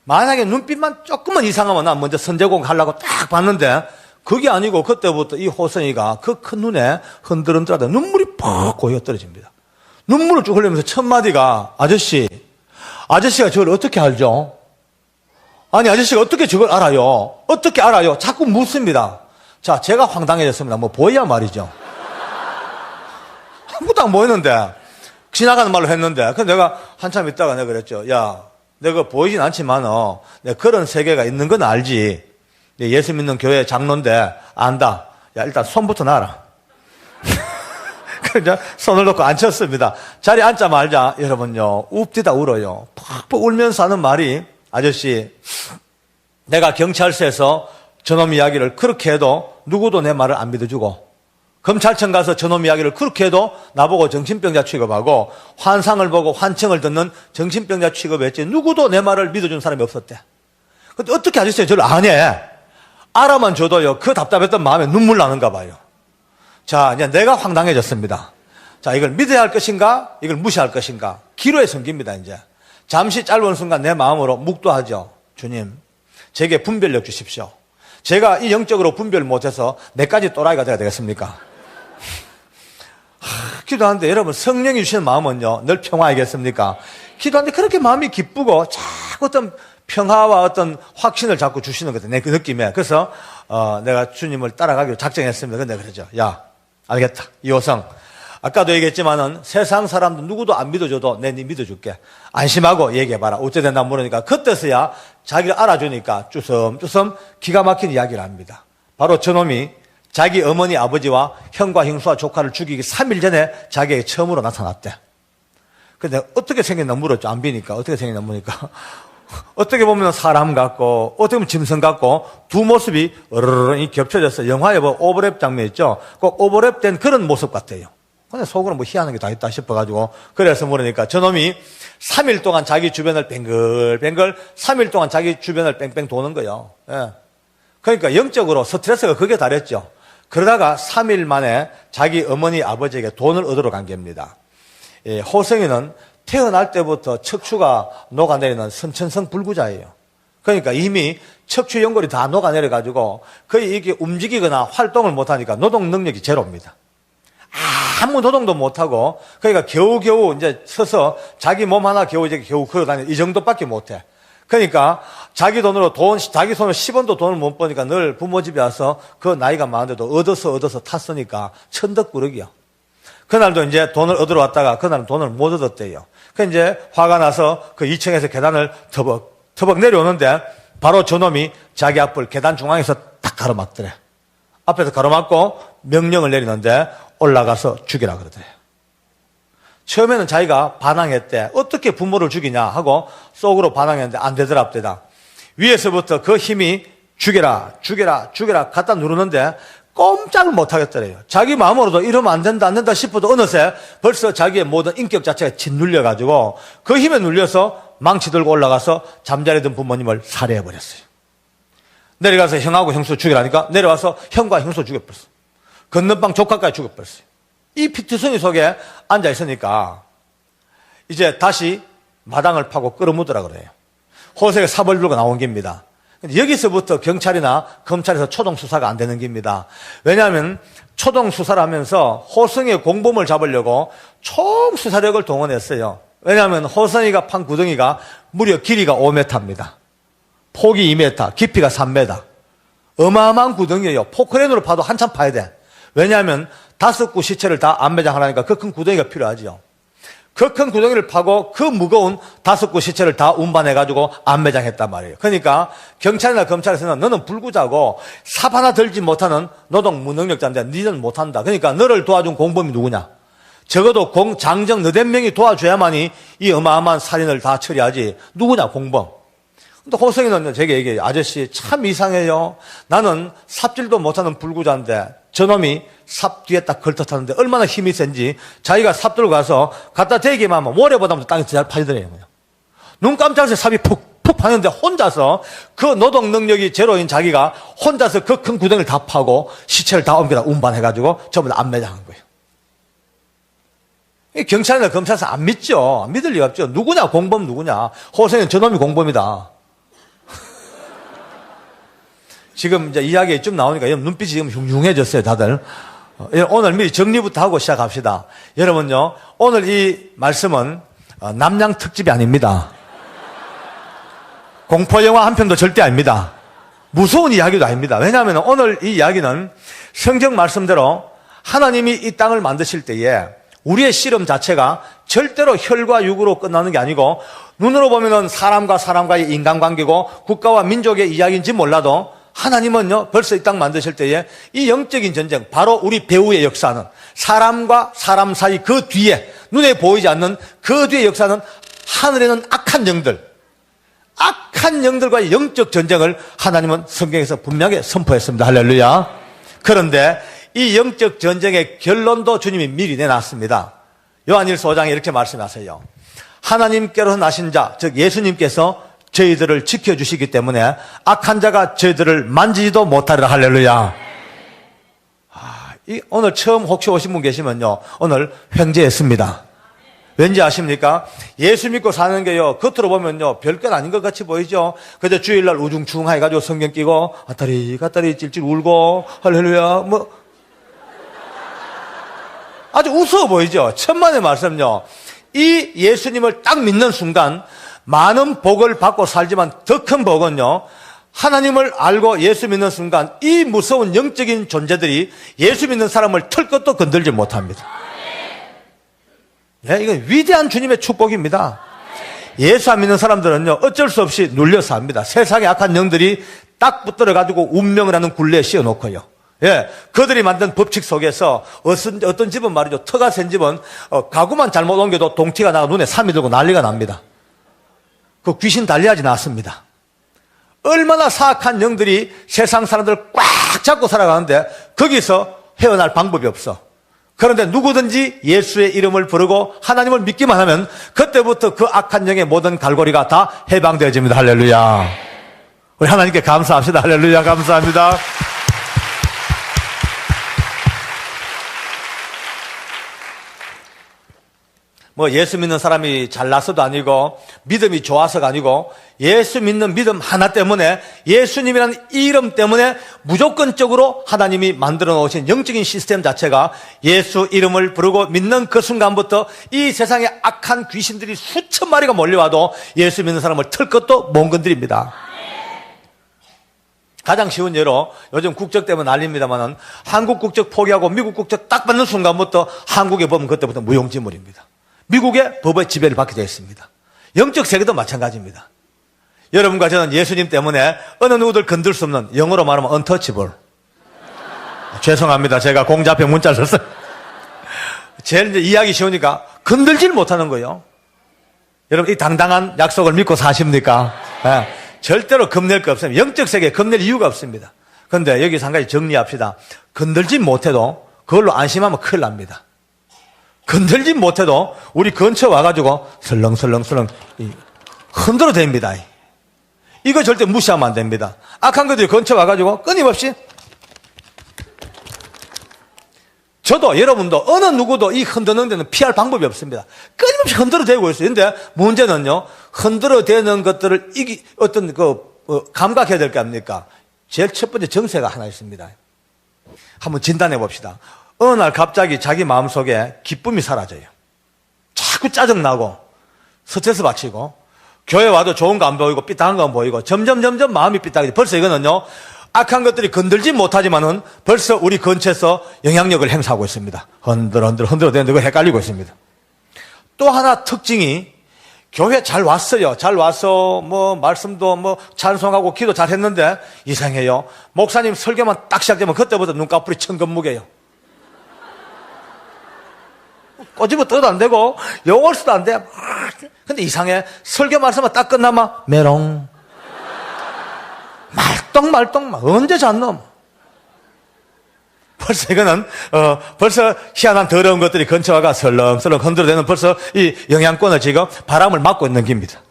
만약에 눈빛만 조금만 이상하면 난 먼저 선제공 하려고 딱 봤는데 그게 아니고 그때부터 이 호성이가 그 큰 눈에 흔들흔들하다 눈물이 퍽 고여 떨어집니다. 눈물을 쭉 흘리면서 첫 마디가 아저씨가 저걸 어떻게 알죠? 아니 아저씨가 어떻게 저걸 알아요? 어떻게 알아요? 자꾸 묻습니다. 자, 제가 황당해졌습니다. 뭐 보여야 말이죠. 아무것도 안 보이는데 지나가는 말로 했는데 그래서 내가 한참 있다가 내가 그랬죠. 야, 내가 보이진 않지만 내가 그런 세계가 있는 건 알지. 예수 믿는 교회 장로인데 안다. 야, 일단 손부터 놔라. 그래서 손을 놓고 앉혔습니다. 자리에 앉자 말자 여러분요 웁디다 울어요. 팍팍 울면서 하는 말이 아저씨 내가 경찰서에서 저놈 이야기를 그렇게 해도 누구도 내 말을 안 믿어주고 검찰청 가서 저놈 이야기를 그렇게 해도 나보고 정신병자 취급하고 환상을 보고 환청을 듣는 정신병자 취급했지 누구도 내 말을 믿어주는 사람이 없었대. 근데 어떻게 아저씨가 저를 아니? 알아만 줘도요 그 답답했던 마음에 눈물 나는가 봐요. 자, 이제 내가 황당해졌습니다. 자, 이걸 믿어야 할 것인가 이걸 무시할 것인가 기로에 섬깁니다. 이제 잠시 짧은 순간 내 마음으로 묵도하죠. 주님 제게 분별력 주십시오. 제가 이 영적으로 분별 못해서 내까지 또라이가 돼야 되겠습니까? 기도하는데 여러분 성령이 주시는 마음은요 늘 평화이겠습니까? 기도하는데 그렇게 마음이 기쁘고 자꾸 어떤 평화와 어떤 확신을 자꾸 주시는 거다. 내 그 느낌에. 그래서 내가 주님을 따라가기로 작정했습니다. 근데 그러죠. 야, 알겠다. 이호성. 아까도 얘기했지만은 세상 사람들 누구도 안 믿어줘도 내 네 믿어줄게. 안심하고 얘기해봐라. 어째 된다 물으니까 그때서야 자기를 알아주니까 쭈섬쭈섬 기가 막힌 이야기를 합니다. 바로 저놈이 자기 어머니 아버지와 형과 형수와 조카를 죽이기 3일 전에 자기에게 처음으로 나타났대. 근데 어떻게 생겼나 물었죠. 안 비니까. 어떻게 생겼나 물으니까. 어떻게 보면 사람 같고 어떻게 보면 짐승 같고 두 모습이 으르르 겹쳐져서 영화에 뭐 오버랩 장면 있죠. 꼭 오버랩된 그런 모습 같아요. 근데 속으로 뭐 희한한 게 다 있다 싶어가지고 그래서 물으니까 저놈이 3일 동안 자기 주변을 뱅글뱅글 3일 동안 자기 주변을 뺑뺑 도는 거예요. 예. 그러니까 영적으로 스트레스가 극에 달했죠. 그러다가 3일 만에 자기 어머니 아버지에게 돈을 얻으러 간 겁니다. 예, 호성이는 태어날 때부터 척추가 녹아내리는 선천성 불구자예요. 그러니까 이미 척추 연골이 다 녹아내려가지고 거의 이게 움직이거나 활동을 못하니까 노동 능력이 제로입니다. 아무 노동도 못하고, 그러니까 겨우겨우 이제 서서 자기 몸 하나 겨우 걸어다니는 이 정도밖에 못해. 그러니까 자기 돈으로 자기 손으로 10원도 돈을 못 버니까 늘 부모 집에 와서 그 나이가 많은데도 얻어서 탔으니까 천덕꾸러기요. 그날도 이제 돈을 얻으러 왔다가 그날은 돈을 못 얻었대요. 그 이제 화가 나서 그 2층에서 계단을 터벅 내려오는데 바로 저놈이 자기 앞을 계단 중앙에서 딱 가로막더래. 앞에서 가로막고 명령을 내리는데 올라가서 죽이라 그러더래요. 처음에는 자기가 반항했대. 어떻게 부모를 죽이냐 하고 속으로 반항했는데 안 되더랍대다. 위에서부터 그 힘이 죽여라 갖다 누르는데 꼼짝을 못 하겠더래요. 자기 마음으로도 이러면 안 된다 싶어도 어느새 벌써 자기의 모든 인격 자체가 짓눌려가지고 그 힘에 눌려서 망치 들고 올라가서 잠자리던 부모님을 살해해버렸어요. 내려가서 형하고 형수 죽이라니까 내려와서 형과 형수 죽여버렸어요. 건너방 조카까지 죽여버렸어요. 이 피투성이 속에 앉아있으니까 이제 다시 마당을 파고 끌어묻으라 그래요. 호세가 삽을 들고 나온 겁니다. 여기서부터 경찰이나 검찰에서 초동 수사가 안 되는 겁니다. 왜냐하면 초동 수사를 하면서 호성이의 공범을 잡으려고 총 수사력을 동원했어요. 왜냐하면 호성이가 판 구덩이가 무려 길이가 5m입니다. 폭이 2m, 깊이가 3m. 어마어마한 구덩이에요. 포크레인으로 파도 한참 파야 돼. 왜냐하면 5구 시체를 다 안매장하려니까 그 큰 구덩이가 필요하지요. 그 큰 구덩이를 파고 그 무거운 5구 시체를 다 운반해가지고 안매장했단 말이에요. 그러니까 경찰이나 검찰에서는 너는 불구자고 삽 하나 들지 못하는 노동 무능력자인데 너는 못한다. 그러니까 너를 도와준 공범이 누구냐? 적어도 장정 너댓 명이 도와줘야만이 이 어마어마한 살인을 다 처리하지. 누구냐? 공범. 근데 호성이는 제게 얘기해요. 아저씨 참 이상해요. 나는 삽질도 못하는 불구자인데 저놈이 삽 뒤에 딱 걸터탔는데 얼마나 힘이 센지 자기가 삽 들고 가서 갖다 대기만 하면 모래보다 땅이 잘 파지더래요. 눈 깜짝해서 삽이 푹 파는데 혼자서 그 노동 능력이 제로인 자기가 혼자서 그 큰 구덩이를 다 파고 시체를 다 옮겨다 운반해가지고 전부 다 안매장한 거예요. 경찰이나 검찰에서 안 믿죠. 안 믿을 리가 없죠. 누구냐? 공범 누구냐? 호성이는 저놈이 공범이다. 지금 이제 이야기 좀 나오니까 눈빛이 지금 흉흉해졌어요, 다들. 오늘 미리 정리부터 하고 시작합시다. 여러분요, 오늘 이 말씀은 남양 특집이 아닙니다. 공포영화 한 편도 절대 아닙니다. 무서운 이야기도 아닙니다. 왜냐하면 오늘 이 이야기는 성경 말씀대로 하나님이 이 땅을 만드실 때에 우리의 씨름 자체가 절대로 혈과 육으로 끝나는 게 아니고 눈으로 보면은 사람과 사람과의 인간관계고 국가와 민족의 이야기인지 몰라도 하나님은요, 벌써 이 땅 만드실 때에 이 영적인 전쟁, 바로 우리 배후의 역사는 사람과 사람 사이 그 뒤에, 눈에 보이지 않는 그 뒤의 역사는 하늘에는 악한 영들과의 영적 전쟁을 하나님은 성경에서 분명하게 선포했습니다. 할렐루야. 그런데 이 영적 전쟁의 결론도 주님이 미리 내놨습니다. 요한일서 5장에 이렇게 말씀하세요. 하나님께로 나신 자, 즉 예수님께서 저희들을 지켜주시기 때문에 악한 자가 저희들을 만지지도 못하리라. 할렐루야. 오늘 처음 혹시 오신 분 계시면요, 오늘 횡재했습니다. 왠지 아십니까? 예수 믿고 사는 게요, 겉으로 보면요, 별것 아닌 것 같이 보이죠? 그저 주일날 우중충 해가지고 성경 끼고, 갔다리 찔찔 울고, 할렐루야, 아주 우스워 보이죠? 천만의 말씀요. 이 예수님을 딱 믿는 순간, 많은 복을 받고 살지만 더 큰 복은요, 하나님을 알고 예수 믿는 순간 이 무서운 영적인 존재들이 예수 믿는 사람을 털 것도 건들지 못합니다. 예, 이건 위대한 주님의 축복입니다. 예수 안 믿는 사람들은요, 어쩔 수 없이 눌려서 합니다. 세상의 악한 영들이 딱 붙들어가지고 운명을 하는 굴레에 씌워놓고요. 예, 그들이 만든 법칙 속에서 어떤 집은 말이죠, 터가 센 집은 가구만 잘못 옮겨도 동티가 나가 눈에 삼이 들고 난리가 납니다. 그 귀신 달리하지 않았습니다. 얼마나 사악한 영들이 세상 사람들을 꽉 잡고 살아가는데 거기서 헤어날 방법이 없어. 그런데 누구든지 예수의 이름을 부르고 하나님을 믿기만 하면 그때부터 그 악한 영의 모든 갈고리가 다 해방되어집니다. 할렐루야. 우리 하나님께 감사합시다. 할렐루야. 감사합니다. 뭐 예수 믿는 사람이 잘나서도 아니고 믿음이 좋아서가 아니고 예수 믿는 믿음 하나 때문에, 예수님이라는 이름 때문에 무조건적으로 하나님이 만들어 놓으신 영적인 시스템 자체가 예수 이름을 부르고 믿는 그 순간부터 이 세상에 악한 귀신들이 수천 마리가 몰려와도 예수 믿는 사람을 털 것도 못 건드립니다. 가장 쉬운 예로 요즘 국적 때문에 난립니다만은 한국 국적 포기하고 미국 국적 딱 받는 순간부터 한국에 보면 그때부터 무용지물입니다. 미국의 법의 지배를 받게 되어 있습니다. 영적 세계도 마찬가지입니다. 여러분과 저는 예수님 때문에 어느 누구들 건들 수 없는, 영어로 말하면 untouchable. 죄송합니다. 제가 공자 앞에 문자를 썼어요. 제일 이제 이해하기 쉬우니까 건들질 못하는 거예요. 여러분, 이 당당한 약속을 믿고 사십니까? 네. 절대로 겁낼 거 없습니다. 영적 세계에 겁낼 이유가 없습니다. 그런데 여기서 한 가지 정리합시다. 건들지 못해도 그걸로 안심하면 큰일 납니다. 건들지 못해도 우리 근처 와가지고 설렁설렁설렁 흔들어 댑니다. 이거 절대 무시하면 안 됩니다. 악한 것들이 근처 와가지고 끊임없이, 저도 여러분도 어느 누구도 이 흔드는 데는 피할 방법이 없습니다. 끊임없이 흔들어 대고 있어요. 근데 문제는요, 흔들어 대는 것들을 감각해야 될 거 아닙니까? 제일 첫 번째 정세가 하나 있습니다. 한번 진단해 봅시다. 어느 날 갑자기 자기 마음속에 기쁨이 사라져요. 자꾸 짜증나고 스트레스 받치고 교회 와도 좋은 거 안 보이고 삐딱한 거 안 보이고 점점 마음이 삐딱해져. 벌써 이거는요, 악한 것들이 건들지 못하지만은 벌써 우리 근처에서 영향력을 행사하고 있습니다. 흔들어 대는데 그거 헷갈리고 있습니다. 또 하나 특징이, 교회 잘 왔어요. 잘 와서 말씀도 찬송하고 기도 잘 했는데 이상해요. 목사님 설교만 딱 시작되면 그때부터 눈꺼풀이 천근무게요. 꼬집어 떠도 안 되고 욕을 써도 안 돼. 근데 이상해. 설교 말씀만 딱 끝나면 메롱. 말똥 언제 잤노? 벌써 이거는 벌써 희한한 더러운 것들이 근처 와가 설렁설렁 흔들어대는, 벌써 이 영향권을 지금 바람을 막고 있는 겁니다.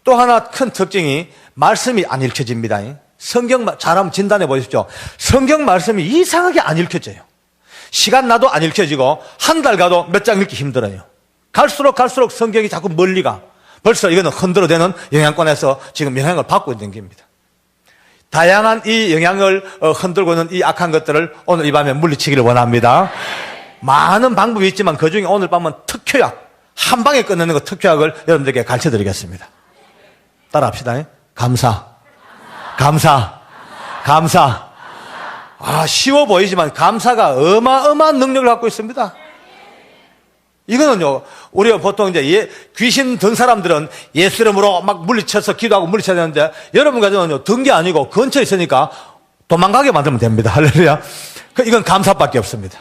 또 하나 큰 특징이 말씀이 안 읽혀집니다. 성경 잘하면 진단해 보십시오. 성경 말씀이 이상하게 안 읽혀져요. 시간 나도 안 읽혀지고 한 달 가도 몇 장 읽기 힘들어요. 갈수록 성경이 자꾸 멀리 가. 벌써 이거는 흔들어대는 영향권에서 지금 영향을 받고 있는 겁니다. 다양한 이 영향을 흔들고 있는 이 악한 것들을 오늘 이 밤에 물리치기를 원합니다. 많은 방법이 있지만 그중에 오늘 밤은 특효약, 한 방에 끝내는 거 특효약을 여러분들에게 가르쳐 드리겠습니다. 따라합시다. 감사. 쉬워 보이지만 감사가 어마어마한 능력을 갖고 있습니다. 이거는요, 우리가 보통 이제 귀신 든 사람들은 예수 이름으로 막 물리쳐서 기도하고 물리쳐야 되는데, 여러분 가정은요, 든 게 아니고 근처에 있으니까 도망가게 만들면 됩니다. 할렐루야. 이건 감사밖에 없습니다.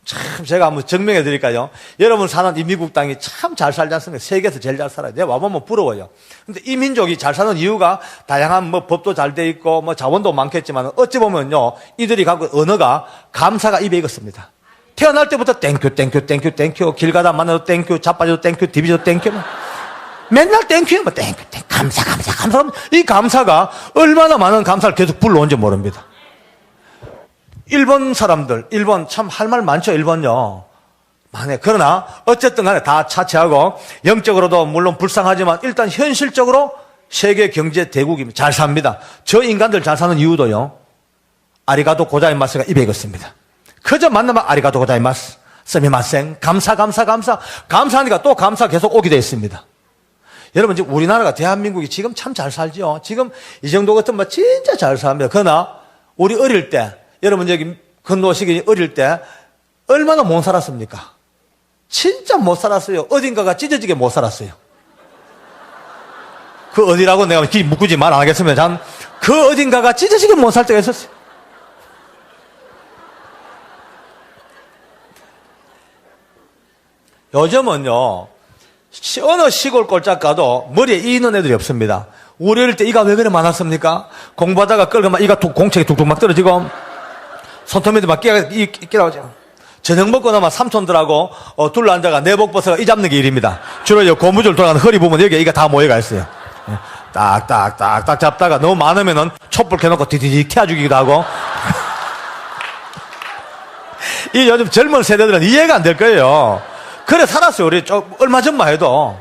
참, 제가 한번 증명해 드릴까요? 여러분 사는 이 미국 땅이 참 잘 살지 않습니까? 세계에서 제일 잘 살아요. 내가 와보면 부러워요. 근데 이 민족이 잘 사는 이유가 다양한 법도 잘 돼 있고 자원도 많겠지만, 어찌 보면요, 이들이 갖고 언어가 감사가 입에 익었습니다. 태어날 때부터 땡큐, 길 가다 만나도 땡큐, 자빠져도 땡큐, 디비져도 땡큐, 맨날 땡큐, 땡큐, 감사. 이 감사가 얼마나 많은 감사를 계속 불러온지 모릅니다. 일본 사람들, 일본 참 할 말 많죠, 일본요. 많네. 그러나 어쨌든 간에 다 차치하고 영적으로도 물론 불쌍하지만 일단 현실적으로 세계 경제 대국입니다. 잘 삽니다. 저 인간들 잘 사는 이유도요, 아리가토 고자이마스가 입에 익었습니다. 그저 만나면 아리가토 고자이마스, 스미마센, 감사하니까 또 감사 계속 오게 되어 있습니다. 여러분, 지금 우리나라가, 대한민국이 지금 참 잘 살죠. 지금 이 정도 같으면 진짜 잘 삽니다. 그러나, 우리 어릴 때, 여러분 여기 건너오시기 어릴 때, 얼마나 못 살았습니까? 진짜 못 살았어요. 어딘가가 찢어지게 못 살았어요. 그 어디라고 내가 굳이 말 안 하겠습니다. 전 그 어딘가가 찢어지게 못 살 때가 있었어요. 요즘은요, 어느 시골 꼴짝 가도 머리에 이 있는 애들이 없습니다. 우리 어릴 때 이가 왜 그래 많았습니까? 공부하다가 끌고만 이가 공책이 툭툭 막 떨어지고, 손톱 밑에 막 끼라오죠. 저녁 먹고 나면 삼촌들하고 둘러 앉아가 내복 벗어가 이 잡는 게 일입니다. 주로 고무줄 돌아가는 허리 부분 여기에 이가 다 모여가 있어요. 딱딱딱딱 잡다가 너무 많으면은 촛불 켜놓고 디디디 태워 주기도 하고. 이 요즘 젊은 세대들은 이해가 안 될 거예요. 그래 살았어요. 우리 얼마 전만 해도.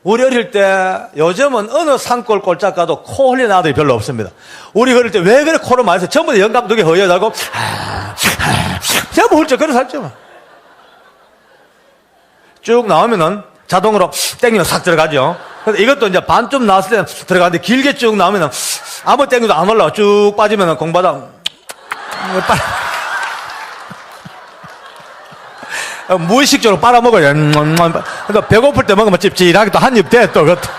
우리 어릴 때 요즘은 어느 산골 꼴짝 가도 코 흘리는 아들이 별로 없습니다. 우리 어릴 때 왜 그래 코를 많이 해서 전부 다 영감독에 허여자고 전부 훌쩍 그래 살죠. 쭉 나오면은 자동으로 땡기면 싹 들어가죠. 그래서 이것도 이제 반쯤 나왔을 때 들어가는데 길게 쭉 나오면은 아무 땡기도 안 올라와. 쭉 빠지면은 공부하다 무의식적으로 빨아먹어요. 그러니까 배고플 때 먹으면 찝찝하게 또 한 입 돼, 또, 그것도.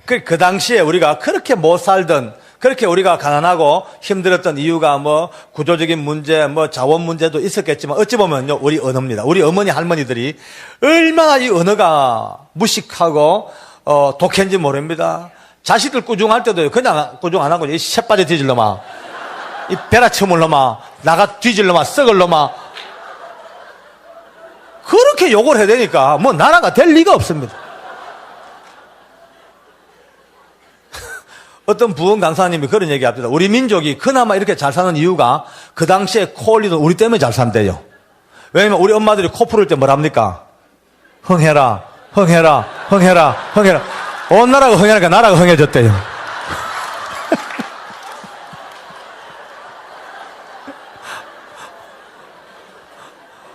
그 당시에 우리가 그렇게 못 살던, 그렇게 우리가 가난하고 힘들었던 이유가 뭐 구조적인 문제, 뭐 자원 문제도 있었겠지만 어찌 보면요, 우리 언어입니다. 우리 어머니, 할머니들이 얼마나 이 언어가 무식하고, 독했는지 모릅니다. 자식들 꾸중할 때도 그냥 꾸중 안 하고 이 새빠져 뒤질 놈아, 이 베라쳐물 놈아, 나가 뒤질 놈아, 썩을 놈아, 그렇게 욕을 해야 되니까 뭐 나라가 될 리가 없습니다. 어떤 부흥 강사님이 그런 얘기 합니다. 우리 민족이 그나마 이렇게 잘 사는 이유가 그 당시에 코 올리던 우리 때문에 잘 산대요. 왜냐면 우리 엄마들이 코 풀을 때 뭐랍니까? 흥해라, 흥해라, 흥해라, 흥해라. 온 나라가 흥해니까 나라가 흥해졌대요.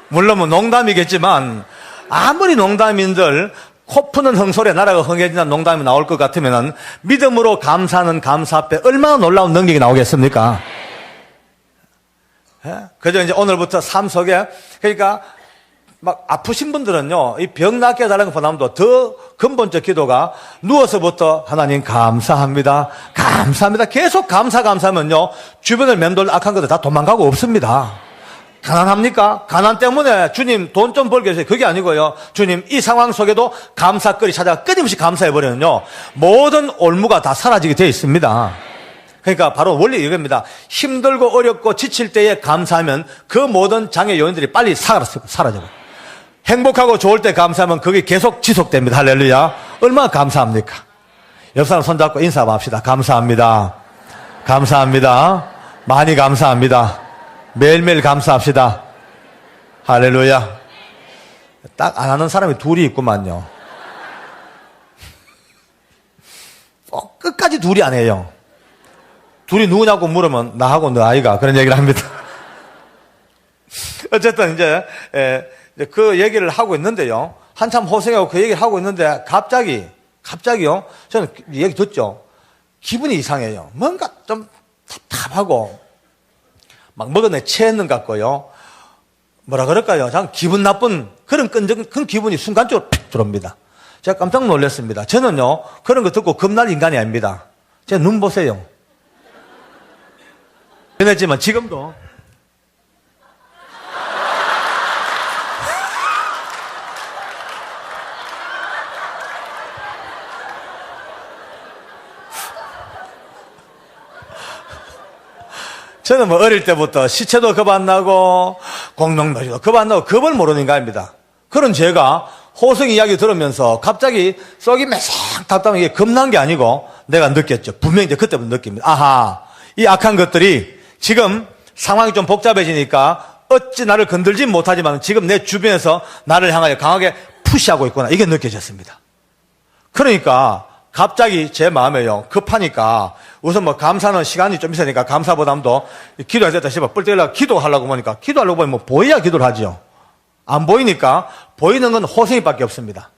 물론 뭐 농담이겠지만 아무리 농담인들 코 푸는 흥소리에 나라가 흥해진다는 농담이 나올 것 같으면 믿음으로 감사하는 감사 앞에 얼마나 놀라운 능력이 나오겠습니까? 예? 그저 이제 오늘부터 삶 속에, 그러니까 막 아프신 분들은요, 이 병 낫게 해달라는 것보다도 더 근본적 기도가 누워서부터 하나님 감사합니다. 감사합니다. 계속 감사하면요, 주변을 맴돌 악한 것들 다 도망가고 없습니다. 가난합니까? 가난 때문에 주님 돈 좀 벌게 해주세요. 그게 아니고요. 주님 이 상황 속에도 감사거리 찾아가 끊임없이 감사해버리면요, 모든 올무가 다 사라지게 되어 있습니다. 그러니까 바로 원리 이겁니다. 힘들고 어렵고 지칠 때에 감사하면 그 모든 장애 요인들이 빨리 사라져요. 행복하고 좋을 때 감사하면 그게 계속 지속됩니다. 할렐루야. 얼마나 감사합니까? 옆 사람 손잡고 인사 한번 합시다. 감사합니다. 감사합니다. 많이 감사합니다. 매일매일 감사합시다. 할렐루야. 딱 안 하는 사람이 둘이 있구만요. 끝까지 둘이 안 해요. 둘이 누구냐고 물으면 나하고 너 아이가 그런 얘기를 합니다. 어쨌든 이제 그 얘기를 하고 있는데요. 한참 호생하고 그 얘기를 하고 있는데 갑자기요. 저는 얘기 듣죠. 기분이 이상해요. 뭔가 좀 답답하고 막 먹었네 체했는 것 같고요. 뭐라 그럴까요? 참 기분 나쁜 그런 끈적한 기분이 순간적으로 픽 들어옵니다. 제가 깜짝 놀랐습니다. 저는요, 그런 거 듣고 겁날 인간이 아닙니다. 제 눈 보세요. 변했지만 지금도 저는 뭐 어릴 때부터 시체도 겁 안 나고 공룡놀이도 겁 안 나고 겁을 모르는 인간입니다. 그런 제가 호성 이야기 들으면서 갑자기 속이 매싹 답답한 게 겁난 게 아니고 내가 느꼈죠. 분명히 이제 그때부터 느낍니다. 아하, 이 악한 것들이 지금 상황이 좀 복잡해지니까 어찌 나를 건들지 못하지만 지금 내 주변에서 나를 향하여 강하게 푸시하고 있구나. 이게 느껴졌습니다. 그러니까 갑자기 제 마음에요. 급하니까 우선 뭐 감사는 시간이 좀 있으니까 감사보담도 기도해야 됐다 싶어 뿔때리려고 기도하려고 보니까 기도하려고 보면 뭐 보여야 기도를 하죠. 안 보이니까 보이는 건 호성이밖에 없습니다.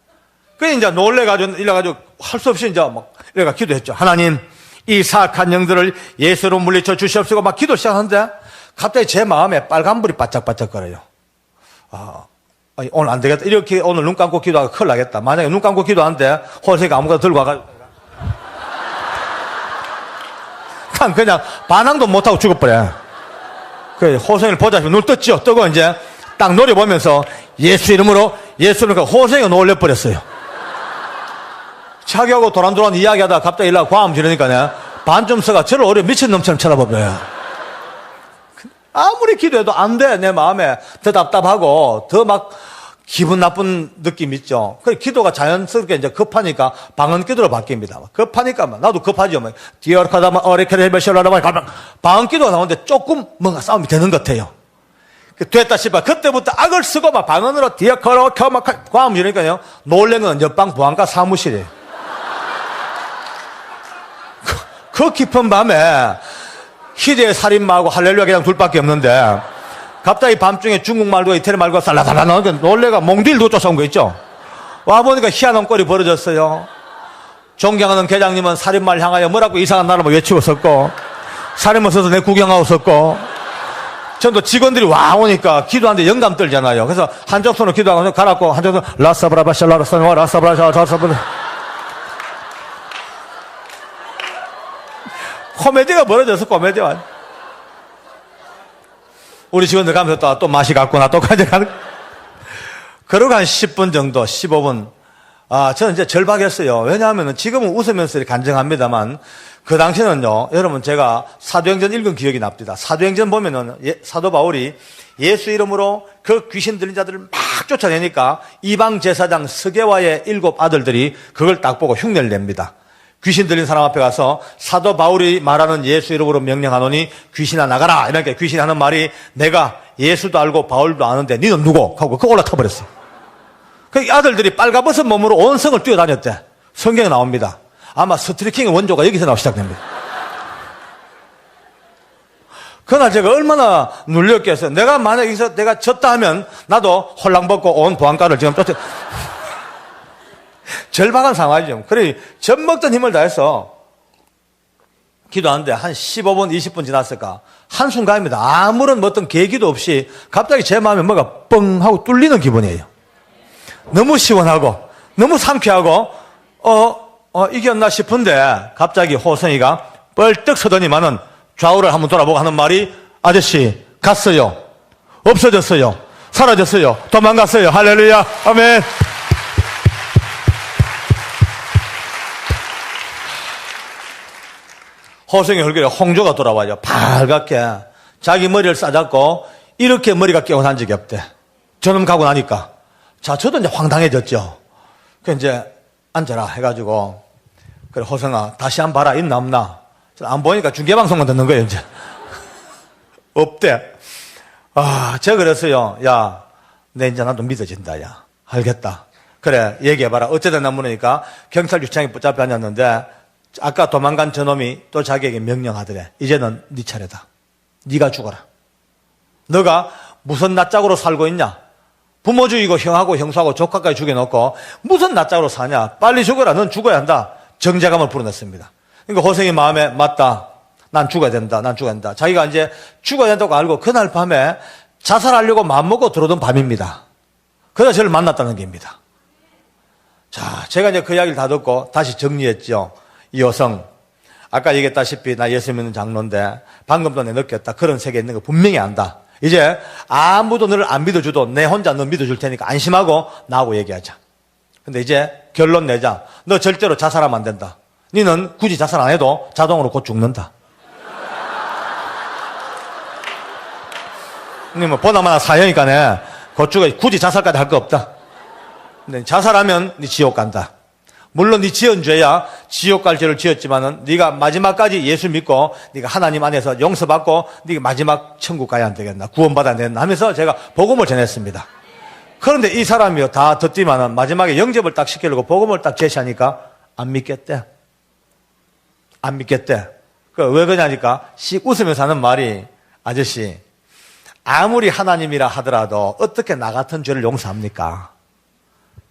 그래 이제 놀래가지고 이래가지고 할 수 없이 이제 막 이래가 기도했죠. 하나님 이 사악한 영들을 예수로 물리쳐 주시옵시고 막 기도 시작하는데 갑자기 제 마음에 빨간불이 바짝바짝거려요. 오늘 안 되겠다. 이렇게 오늘 눈 감고 기도하고 큰일 나겠다. 만약에 눈 감고 기도하는데 호세가 아무거나 들고 와가지고 그냥 반항도 못하고 죽어버려. 그 호세를 보자 싶으면 눈 떴죠. 뜨고 이제 딱 노려보면서 예수 이름으로 호세가 놀래버렸어요. 자기하고 도란도란 이야기하다가 갑자기 일어나고 과음 지르니까 반쯤 서가 저를 오히려 미친놈처럼 쳐다보고요. 아무리 기도해도 안 돼. 내 마음에 더 답답하고 더 막 기분 나쁜 느낌 있죠. 그 기도가 자연스럽게 이제 급하니까 방언 기도로 바뀝니다. 급하니까 나도 급하죠. 디어카다마 어레케레베셜라라마 방언 기도가 나오는데 조금 뭔가 싸움이 되는 것 같아요. 됐다 싶어. 그때부터 악을 쓰고 막 방언으로 디어카라카 막 과음 이러니까요. 놀란 건 옆방 보안과 사무실이에요. 그 깊은 밤에 희대의 살인마하고 할렐루야 그냥 둘밖에 없는데 갑자기 밤중에 중국말과 이태리 말과 살라살라 나오니까 놀래가 몽딜도 쫓아온 거 있죠. 와보니까 희한한 꼴이 벌어졌어요. 존경하는 계장님은 살인마를 향하여 뭐라고 이상한 나라만 외치고 섰고 살인마 서서 내 구경하고 섰고 전도 직원들이 와 오니까 기도하는데 영감 떨잖아요. 그래서 한쪽 손으로 기도하고 가라고 한쪽 손으로 라사브라바샬라라사노 라사브라샤라사브라 코미디가 벌어져서 코미디가 우리 직원들 가면서 또 맛이 갔구나 똑같이 가는 그러고 한 10분 정도 15분 저는 이제 절박했어요. 왜냐하면 지금은 웃으면서 이렇게 간증합니다만 그 당시는요 여러분 제가 사도행전 읽은 기억이 납니다. 사도행전 보면은 사도 바울이 예수 이름으로 그 귀신 들린 자들을 막 쫓아내니까 이방 제사장 스게와의 7 아들들이 그걸 딱 보고 흉내를 냅니다. 귀신 들린 사람 앞에 가서 사도 바울이 말하는 예수 이름으로 명령하노니 귀신아 나가라. 이렇게 귀신이 하는 말이 내가 예수도 알고 바울도 아는데 너는 누구? 하고 그거 올라타버렸어요. 그 아들들이 빨가벗은 몸으로 온 성을 뛰어다녔대. 성경에 나옵니다. 아마 스트리킹의 원조가 여기서 나오기 시작됩니다. 그날 제가 얼마나 눌렸겠어요. 내가 만약에 여기서 내가 졌다 하면 나도 홀랑벗고 온 보안과를 지금 쫓아 절박한 상황이죠. 그래, 젖 먹던 힘을 다해서 기도하는데 한 15분, 20분 지났을까? 한순간입니다. 아무런 어떤 계기도 없이 갑자기 제 마음에 뭐가 뻥 하고 뚫리는 기분이에요. 너무 시원하고, 너무 상쾌하고, 이겼나 싶은데 갑자기 호성이가 뻘떡 서더니만은 좌우를 한번 돌아보고 하는 말이 아저씨, 갔어요. 없어졌어요. 사라졌어요. 도망갔어요. 할렐루야. 아멘. 호성의 얼굴에 홍조가 돌아와요. 발갛게. 자기 머리를 싸잡고 이렇게 머리가 깨어난 적이 없대. 저놈 가고 나니까. 자, 저도 이제 황당해졌죠. 그 이제 앉아라 해가지고 그래 호성아 다시 한번 봐라. 있나 없나. 안 보니까 중계방송만 듣는 거예요 이제. 없대. 제가 그랬어요. 야, 내 이제 나도 믿어진다. 야, 알겠다. 그래 얘기해봐라. 어쨌든 물으니까 경찰 유치장에 붙잡혀 앉았는데 아까 도망간 저놈이 또 자기에게 명령하더래. 이제는 네 차례다. 네가 죽어라. 너가 무슨 낯짝으로 살고 있냐? 부모 죽이고 형하고 형수하고 조카까지 죽여놓고 무슨 낯짝으로 사냐? 빨리 죽어라. 넌 죽어야 한다. 정죄감을 불어넣습니다. 그러니까 호성이 마음에 맞다. 난 죽어야 된다. 난 죽어야 된다. 자기가 이제 죽어야 된다고 알고 그날 밤에 자살하려고 마음먹고 들어오던 밤입니다. 그래서 저를 만났다는 게입니다. 자, 제가 이제 그 이야기를 다 듣고 다시 정리했죠. 이 여성, 아까 얘기했다시피 나 예수 믿는 장로인데 방금 전에 느꼈다. 그런 세계에 있는 거 분명히 안다. 이제 아무도 너를 안 믿어줘도 내 혼자 너 믿어줄 테니까 안심하고 나하고 얘기하자. 근데 이제 결론 내자. 너 절대로 자살하면 안 된다. 너는 굳이 자살 안 해도 자동으로 곧 죽는다. 뭐 보나마나 사형이니까네. 곧 죽어. 굳이 자살까지 할 거 없다. 근데 자살하면 네 지옥 간다. 물론 네 지은 죄야 지옥 갈 죄를 지었지만은 네가 마지막까지 예수 믿고 네가 하나님 안에서 용서받고 네가 마지막 천국 가야 안 되겠나, 구원받아야 되겠나 하면서 제가 복음을 전했습니다. 그런데 이 사람이요 다 듣지만은 마지막에 영접을 딱 시키려고 복음을 딱 제시하니까 안 믿겠대. 안 믿겠대. 왜 그러냐니까 씩 웃으면서 하는 말이, 아저씨, 아무리 하나님이라 하더라도 어떻게 나 같은 죄를 용서합니까?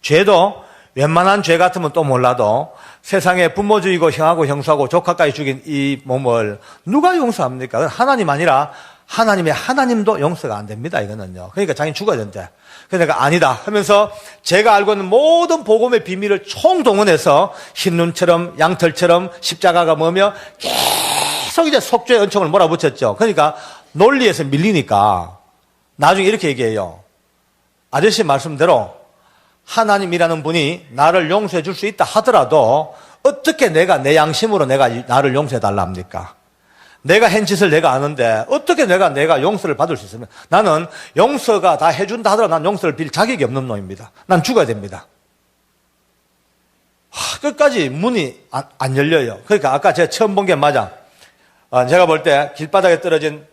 죄도 웬만한 죄 같으면 또 몰라도 세상에 부모 죽이고 형하고 형수하고 조카까지 죽인 이 몸을 누가 용서합니까? 하나님 아니라 하나님의 하나님도 용서가 안 됩니다, 이거는요. 그러니까 자기는 죽어야 된대. 그래서 내가 아니다 하면서 제가 알고 있는 모든 복음의 비밀을 총동원해서 흰눈처럼 양털처럼 십자가가 뭐며 계속 이제 속죄의 은총을 몰아붙였죠. 그러니까 논리에서 밀리니까 나중에 이렇게 얘기해요. 아저씨 말씀대로 하나님이라는 분이 나를 용서해 줄 수 있다 하더라도 어떻게 내가 내 양심으로 나를 용서해 달라 합니까? 내가 한 짓을 내가 아는데 어떻게 내가 용서를 받을 수 있으면, 나는 용서가 다 해준다 하더라도 난 용서를 빌 자격이 없는 놈입니다. 난 죽어야 됩니다. 끝까지 문이 안 열려요. 그러니까 아까 제가 처음 본 게 맞아. 제가 볼 때 길바닥에 떨어진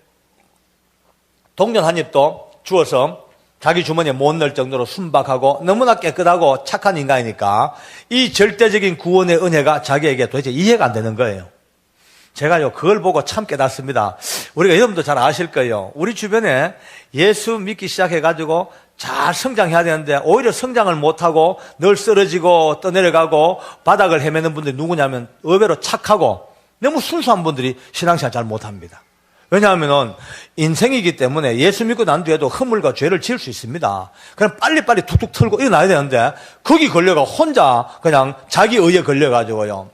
동전 한 입도 주워서 자기 주머니에 못 넣을 정도로 순박하고 너무나 깨끗하고 착한 인간이니까 이 절대적인 구원의 은혜가 자기에게 도대체 이해가 안 되는 거예요. 제가요, 그걸 보고 참 깨닫습니다. 우리가 여러분도 잘 아실 거예요. 우리 주변에 예수 믿기 시작해가지고 잘 성장해야 되는데 오히려 성장을 못하고 늘 쓰러지고 떠내려가고 바닥을 헤매는 분들이 누구냐면 의외로 착하고 너무 순수한 분들이 신앙생활 잘 못합니다. 왜냐하면 인생이기 때문에 예수 믿고 난 뒤에도 허물과 죄를 지을 수 있습니다. 그럼 빨리빨리 툭툭 털고 일어나야 되는데 거기 걸려가 혼자 그냥 자기 의에 걸려가지고요,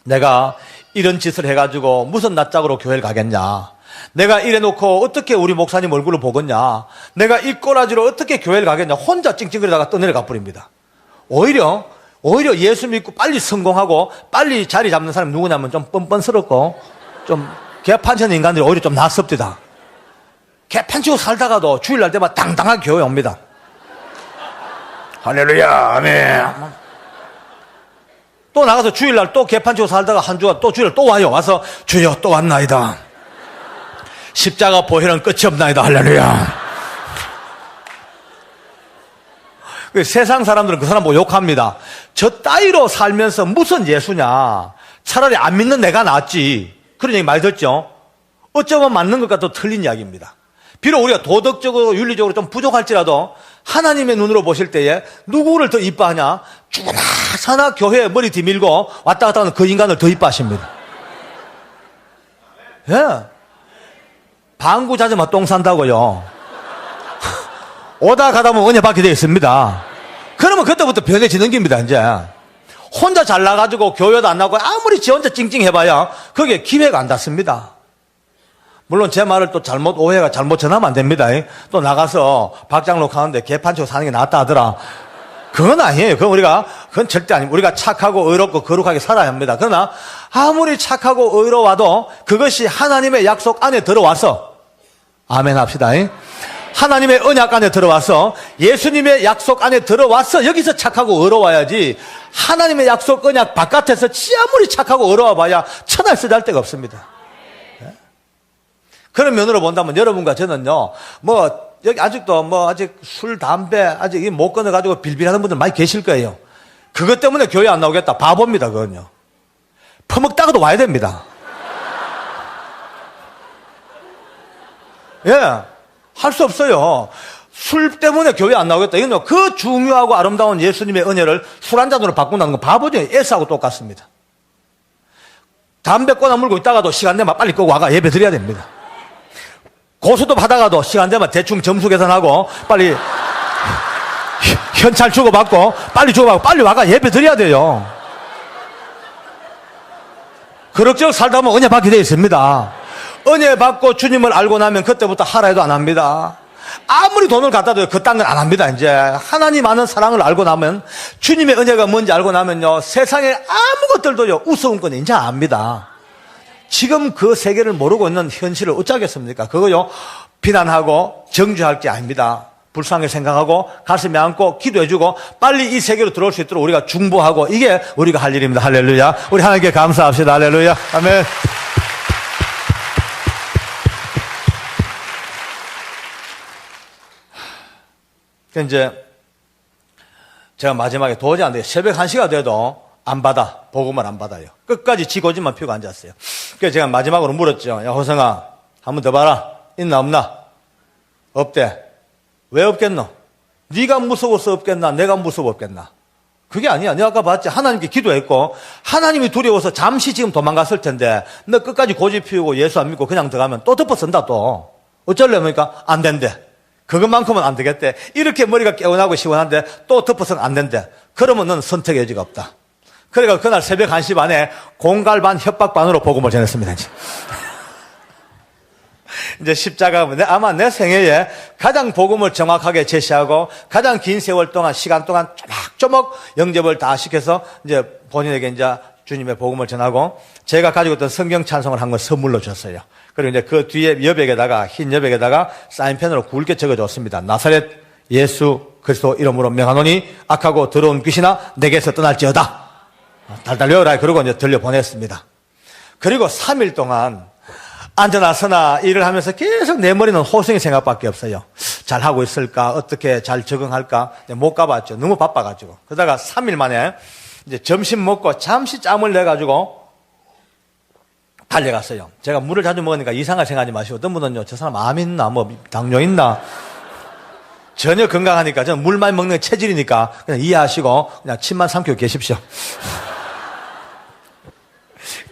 내가 이런 짓을 해가지고 무슨 낯짝으로 교회를 가겠냐, 내가 이래놓고 어떻게 우리 목사님 얼굴을 보겠냐, 내가 이 꼬라지로 어떻게 교회를 가겠냐, 혼자 찡찡거리다가 떠내려가 버립니다. 오히려 예수 믿고 빨리 성공하고 빨리 자리 잡는 사람이 누구냐면 좀 뻔뻔스럽고 좀 개판치는 인간들이 오히려 좀 낫습니다. 개판치고 살다가도 주일날 때마다 당당하게 교회 옵니다. 할렐루야, 아멘. 또 나가서 주일날 또 개판치고 살다가 한 주간 또 주일날 또 와요. 와서 주여 또 왔나이다. 십자가 보혈은 끝이 없나이다. 할렐루야. 세상 사람들은 그 사람 보고 욕합니다. 저 따위로 살면서 무슨 예수냐, 차라리 안 믿는 내가 낫지. 그런 얘기 많이 듣죠. 어쩌면 맞는 것 같아도 틀린 이야기입니다. 비록 우리가 도덕적으로 윤리적으로 좀 부족할지라도 하나님의 눈으로 보실 때에 누구를 더 이뻐하냐, 죽으나 사나 교회에 머리 뒤밀고 왔다 갔다 하는 그 인간을 더 이뻐하십니다. 예. 방구 잦으면 똥 산다고요. 오다 가다 보면 은혜 받게 되어 있습니다. 그러면 그때부터 변해지는 겁니다. 이제 혼자 잘나가지고 교회도 안 나고 아무리 지 혼자 찡찡해봐야 그게 기회가 안 닿습니다. 물론 제 말을 또 오해가 잘못 전하면 안 됩니다. 또 나가서 박장록 하는데 개판치고 사는 게 낫다 하더라. 그건 아니에요. 그건 절대 아닙니다. 우리가 착하고 의롭고 거룩하게 살아야 합니다. 그러나 아무리 착하고 의로워도 그것이 하나님의 약속 안에 들어와서, 아멘 합시다. 하나님의 언약 안에 들어와서 예수님의 약속 안에 들어와서 여기서 착하고 의로워야지, 하나님의 약속 언약 바깥에서 지 아무리 착하고 의로워 봐야 천할 쓰잘 데가 없습니다. 그런 면으로 본다면 여러분과 저는요, 여기 아직도 아직 술, 담배 아직 못 끊어가지고 빌빌하는 분들 많이 계실 거예요. 그것 때문에 교회 안 나오겠다. 바보입니다, 그건요. 퍼먹다가도 와야 됩니다. 예. 할 수 없어요. 술 때문에 교회 안 나오겠다. 이건요, 그 중요하고 아름다운 예수님의 은혜를 술 한 잔으로 바꾼다는 건 바보죠. S하고 똑같습니다. 담배 꺼나 물고 있다가도 시간 되면 빨리 끄고 와가 예배 드려야 됩니다. 고수도 받아가도 시간 되면 대충 점수 계산하고 빨리 현찰 주고받고 빨리 주고받고 빨리 와가 예배 드려야 돼요. 그럭저럭 살다 보면 은혜 받게 되어 있습니다. 은혜 받고 주님을 알고 나면 그때부터 하라 해도 안 합니다. 아무리 돈을 갖다 줘도 그딴 건 안 합니다. 이제 하나님 아는 사랑을 알고 나면, 주님의 은혜가 뭔지 알고 나면요, 세상에 아무것들도요 우스운 건 이제 압니다. 지금 그 세계를 모르고 있는 현실을 어쩌겠습니까? 그거요 비난하고 정죄할 게 아닙니다. 불쌍하게 생각하고 가슴에 안고 기도해주고 빨리 이 세계로 들어올 수 있도록 우리가 중보하고, 이게 우리가 할 일입니다. 할렐루야. 우리 하나님께 감사합시다. 할렐루야. 아멘. 이제 제가 마지막에 도저히 안 돼요. 새벽 1시가 돼도 안 받아. 복음을 안 받아요. 끝까지 지 고집만 피우고 앉았어요. 그래서 제가 마지막으로 물었죠. 야, 호성아, 한 번 더 봐라. 있나 없나? 없대. 왜 없겠노? 네가 무서워서 없겠나? 내가 무서워 없겠나? 그게 아니야. 내가 아까 봤지. 하나님께 기도했고 하나님이 두려워서 잠시 지금 도망갔을 텐데 너 끝까지 고집 피우고 예수 안 믿고 그냥 들어가면 또 덮어쓴다 또. 어쩌려니까 안 된대. 그것만큼은 안 되겠대. 이렇게 머리가 개운하고 시원한데 또 덮어서는 안 된대. 그러면 넌 선택의 여지가 없다. 그러니까 그날 새벽 1시 반에 공갈 반 협박 반으로 복음을 전했습니다. 이제 십자가는 아마 내 생애에 가장 복음을 정확하게 제시하고 가장 긴 세월 동안 시간 동안 조목조목 영접을 다 시켜서 이제 본인에게 이제 주님의 복음을 전하고 제가 가지고 있던 성경 찬송을 한 건 선물로 줬어요. 그리고 이제 그 뒤에 여백에다가 흰 여백에다가 사인펜으로 굵게 적어줬습니다. 나사렛 예수 그리스도 이름으로 명하노니 악하고 더러운 귀신아 내게서 떠날지어다. 달달 외워라. 그러고 이제 들려보냈습니다. 그리고 3일 동안 앉아나 서나 일을 하면서 계속 내 머리는 호성이 생각밖에 없어요. 잘하고 있을까? 어떻게 잘 적응할까? 못 가봤죠. 너무 바빠가지고. 그러다가 3일 만에 이제 점심 먹고 잠시 짬을 내가지고 달려갔어요. 제가 물을 자주 먹으니까 이상하게 생각하지 마시고 어떤 분은요, 저 사람 암 있나? 뭐 당뇨 있나? 전혀 건강하니까 저는 물 많이 먹는 게 체질이니까 그냥 이해하시고 그냥 침만 삼키고 계십시오.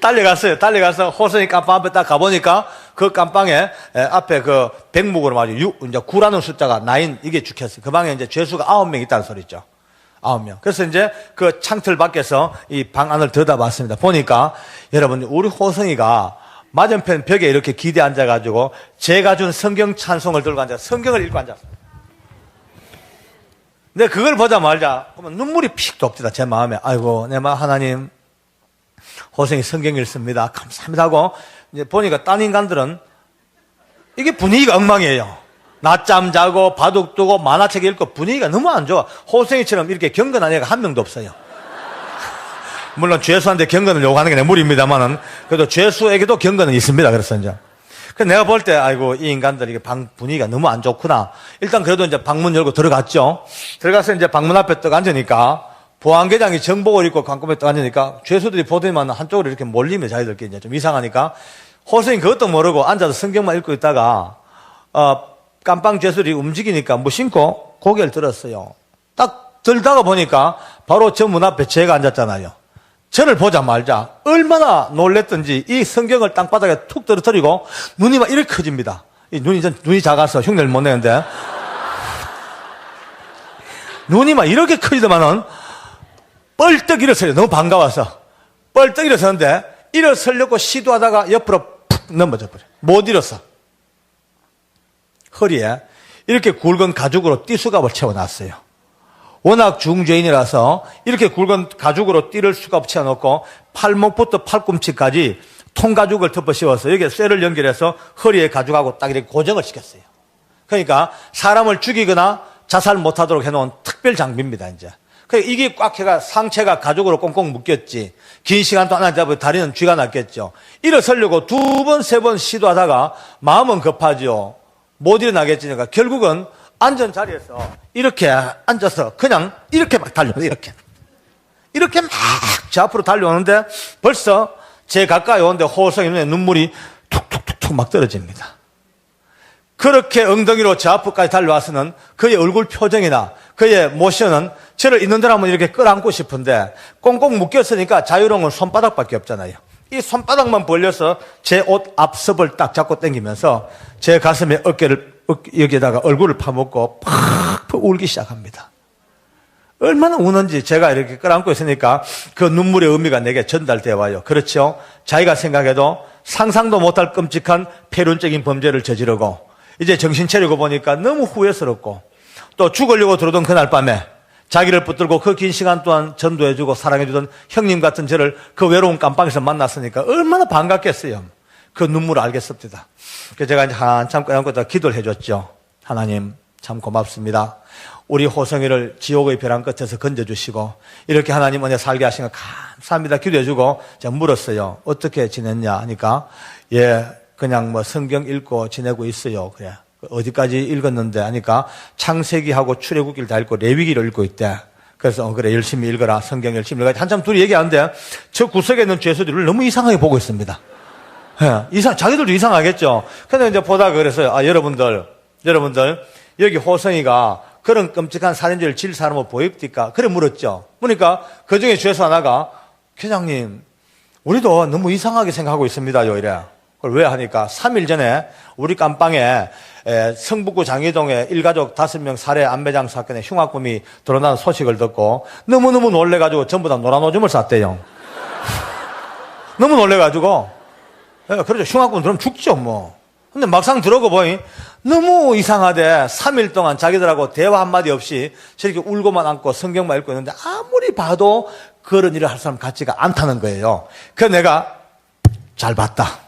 달려갔어요. 달려가서 호선이 깜빵 앞에 딱 가보니까 그 깜빵에 앞에 그 백목으로 말이죠. 이제 9라는 숫자가 9 이게 죽혔어요. 그 방에 이제 죄수가 9명 있다는 소리죠. 9명. 그래서 이제 그 창틀 밖에서 이 방 안을 들여다봤습니다. 보니까 여러분 우리 호성이가 맞은편 벽에 이렇게 기대 앉아가지고 제가 준 성경 찬송을 들고 앉아 성경을 읽고 앉았어요. 근데 그걸 보자마자 보면 눈물이 픽 돕니다. 제 마음에. 아이고 내 마음 하나님 호성이 성경 읽습니다. 감사합니다 하고 이제 보니까 딴 인간들은 이게 분위기가 엉망이에요. 낮잠 자고 바둑 두고 만화책 읽고 분위기가 너무 안 좋아. 호성이처럼 이렇게 경건한 애가 한 명도 없어요. 물론 죄수한테 경건을 요구하는 게 내 무리입니다만은 그래도 죄수에게도 경건은 있습니다. 그래서 이제 그래서 내가 볼 때 아이고 이 인간들 이게 방 분위기가 너무 안 좋구나. 일단 그래도 이제 방문 열고 들어갔죠. 들어가서 이제 방문 앞에 딱 앉으니까 보안계장이 정복을 입고 관금에 딱 앉으니까 죄수들이 보더니만 한쪽으로 이렇게 몰리면 자기들끼리 이제 좀 이상하니까 호수인 그것도 모르고 앉아서 성경만 읽고 있다가 깜빵 죄수들이 움직이니까 무심코 고개를 들었어요. 딱 들다가 보니까 바로 저 문 앞에 제가 앉았잖아요. 저를 보자마자 얼마나 놀랬던지 이 성경을 땅바닥에 툭 떨어뜨리고 눈이 막 이렇게 커집니다. 이 눈이 작아서 흉내를 못 내는데 눈이 막 이렇게 커지더만은 뻘떡 일어서요. 너무 반가워서 뻘떡 일어서는데 일어서려고 시도하다가 옆으로 푹 넘어져 버려요. 못 일어서. 허리에 이렇게 굵은 가죽으로 띠수갑을 채워놨어요. 워낙 중죄인이라서 이렇게 굵은 가죽으로 띠를 수갑 채워놓고 팔목부터 팔꿈치까지 통가죽을 덮어 씌워서 여기에 쇠를 연결해서 허리에 가죽하고 딱 이렇게 고정을 시켰어요. 그러니까 사람을 죽이거나 자살 못하도록 해놓은 특별 장비입니다. 이제 그러니까 이게 꽉 해가 상체가 가죽으로 꽁꽁 묶였지. 긴 시간 동안 앉아보면 다리는 쥐가 났겠죠. 일어서려고 2번, 3번 시도하다가 마음은 급하죠. 못 일어나겠지니까 결국은 앉은 자리에서 이렇게 앉아서 그냥 이렇게 막 달려오는데 이렇게 막 제 앞으로 달려오는데 벌써 제 가까이 오는데 호성이 눈에 눈물이 툭툭툭툭 막 떨어집니다. 그렇게 엉덩이로 제 앞까지 달려와서는 그의 얼굴 표정이나 그의 모션은 저를 있는 대로 한번 이렇게 끌어안고 싶은데 꽁꽁 묶였으니까 자유로운 건 손바닥밖에 없잖아요. 이 손바닥만 벌려서 제 옷 앞섭을 딱 잡고 당기면서 제 가슴에 여기에다가 얼굴을 파묻고 팍 울기 시작합니다. 얼마나 우는지 제가 이렇게 끌어안고 있으니까 그 눈물의 의미가 내게 전달되어 와요. 그렇죠? 자기가 생각해도 상상도 못할 끔찍한 폐륜적인 범죄를 저지르고 이제 정신 차리고 보니까 너무 후회스럽고 또 죽으려고 들어오던 그날 밤에 자기를 붙들고 그 긴 시간 동안 전도해주고 사랑해주던 형님 같은 저를 그 외로운 깜빵에서 만났으니까 얼마나 반갑겠어요. 그 눈물을 알겠습니다. 그래서 제가 이제 한참 끌어안고 있다가 기도를 해줬죠. 하나님 참 고맙습니다. 우리 호성이를 지옥의 벼랑 끝에서 건져주시고 이렇게 하나님 은혜 살게 하신 거 감사합니다. 기도해주고 제가 물었어요. 어떻게 지냈냐 하니까 그냥 뭐 성경 읽고 지내고 있어요. 그래. 어디까지 읽었는데 하니까 창세기하고 출애굽기를 다 읽고 레위기를 읽고 있대. 그래서 그래 열심히 읽어라. 성경 열심히 읽어라. 한참 둘이 얘기하는데 저 구석에 있는 죄수들을 너무 이상하게 보고 있습니다. 예, 자기들도 이상하겠죠. 근데 이제 보다가 그랬어요. 여러분들 여기 호성이가 그런 끔찍한 살인죄를 질 사람을 보입니까? 그래 물었죠. 그러니까 그 중에 죄수 하나가 회장님 우리도 너무 이상하게 생각하고 있습니다요. 이래. 그걸 왜 하니까 3일 전에 우리 깜빵에 성북구 장희동에 일가족 5명 살해 안매장 사건에 흉악범이 드러나는 소식을 듣고 너무너무 놀래가지고 전부 다 노란 오줌을 쌌대요. 너무 놀래가지고. 그렇죠. 흉악범 들으면 죽죠 뭐. 근데 막상 들어오고 보니 너무 이상하대. 3일 동안 자기들하고 대화 한마디 없이 저렇게 울고만 앉고 성경만 읽고 있는데 아무리 봐도 그런 일을 할 사람 같지가 않다는 거예요. 그래서 내가 잘 봤다.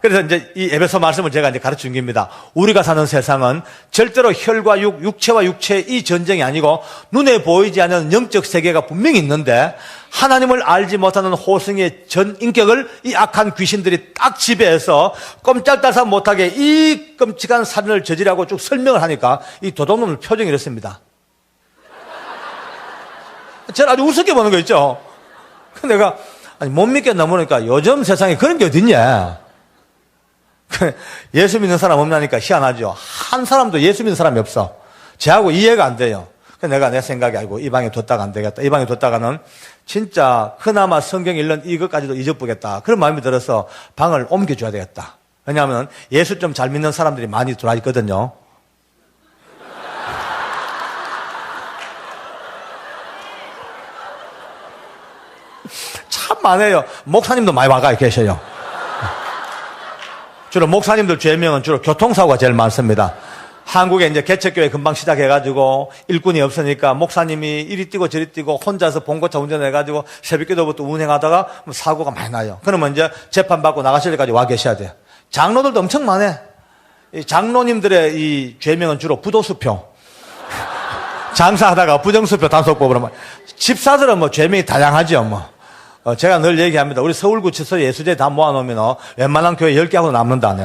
그래서 이제 이 에베소 말씀을 제가 이제 가르쳐 준 겁니다. 우리가 사는 세상은 절대로 혈과 육체와 육체의 이 전쟁이 아니고 눈에 보이지 않는 영적 세계가 분명히 있는데 하나님을 알지 못하는 호성의 전 인격을 이 악한 귀신들이 딱 지배해서 꼼짝달싹 못하게 이 끔찍한 살인을 저지르고 쭉 설명을 하니까 이 도둑놈의 표정이 이렇습니다. 저를 아주 우습게 보는 거 있죠. 내가 못 믿겠나 보니까 요즘 세상에 그런 게 어딨냐. 예수 믿는 사람 없냐니까 희한하죠. 한 사람도 예수 믿는 사람이 없어. 쟤하고 이해가 안 돼요. 그래서 내가 내 생각이 아니고 이 방에 뒀다가 안 되겠다. 이 방에 뒀다가는 진짜 그나마 성경 읽는 이것까지도 잊어보겠다. 그런 마음이 들어서 방을 옮겨줘야 되겠다. 왜냐하면 예수 좀 잘 믿는 사람들이 많이 들어와 있거든요. 참 많아요. 목사님도 많이 와가 계셔요. 주로 목사님들 죄명은 주로 교통사고가 제일 많습니다. 한국에 이제 개척교회 금방 시작해가지고 일꾼이 없으니까 목사님이 이리 뛰고 저리 뛰고 혼자서 봉고차 운전해가지고 새벽기도부터 운행하다가 사고가 많이 나요. 그러면 이제 재판받고 나가실 때까지 와 계셔야 돼요. 장로들도 엄청 많아. 이 장로님들의 이 죄명은 주로 부도수표. 장사하다가 부정수표 단속법으로. 집사들은 뭐 죄명이 다양하죠 뭐. 제가 늘 얘기합니다. 우리 서울구치소 예수제 다 모아놓으면 웬만한 교회 10개 하고 남는다.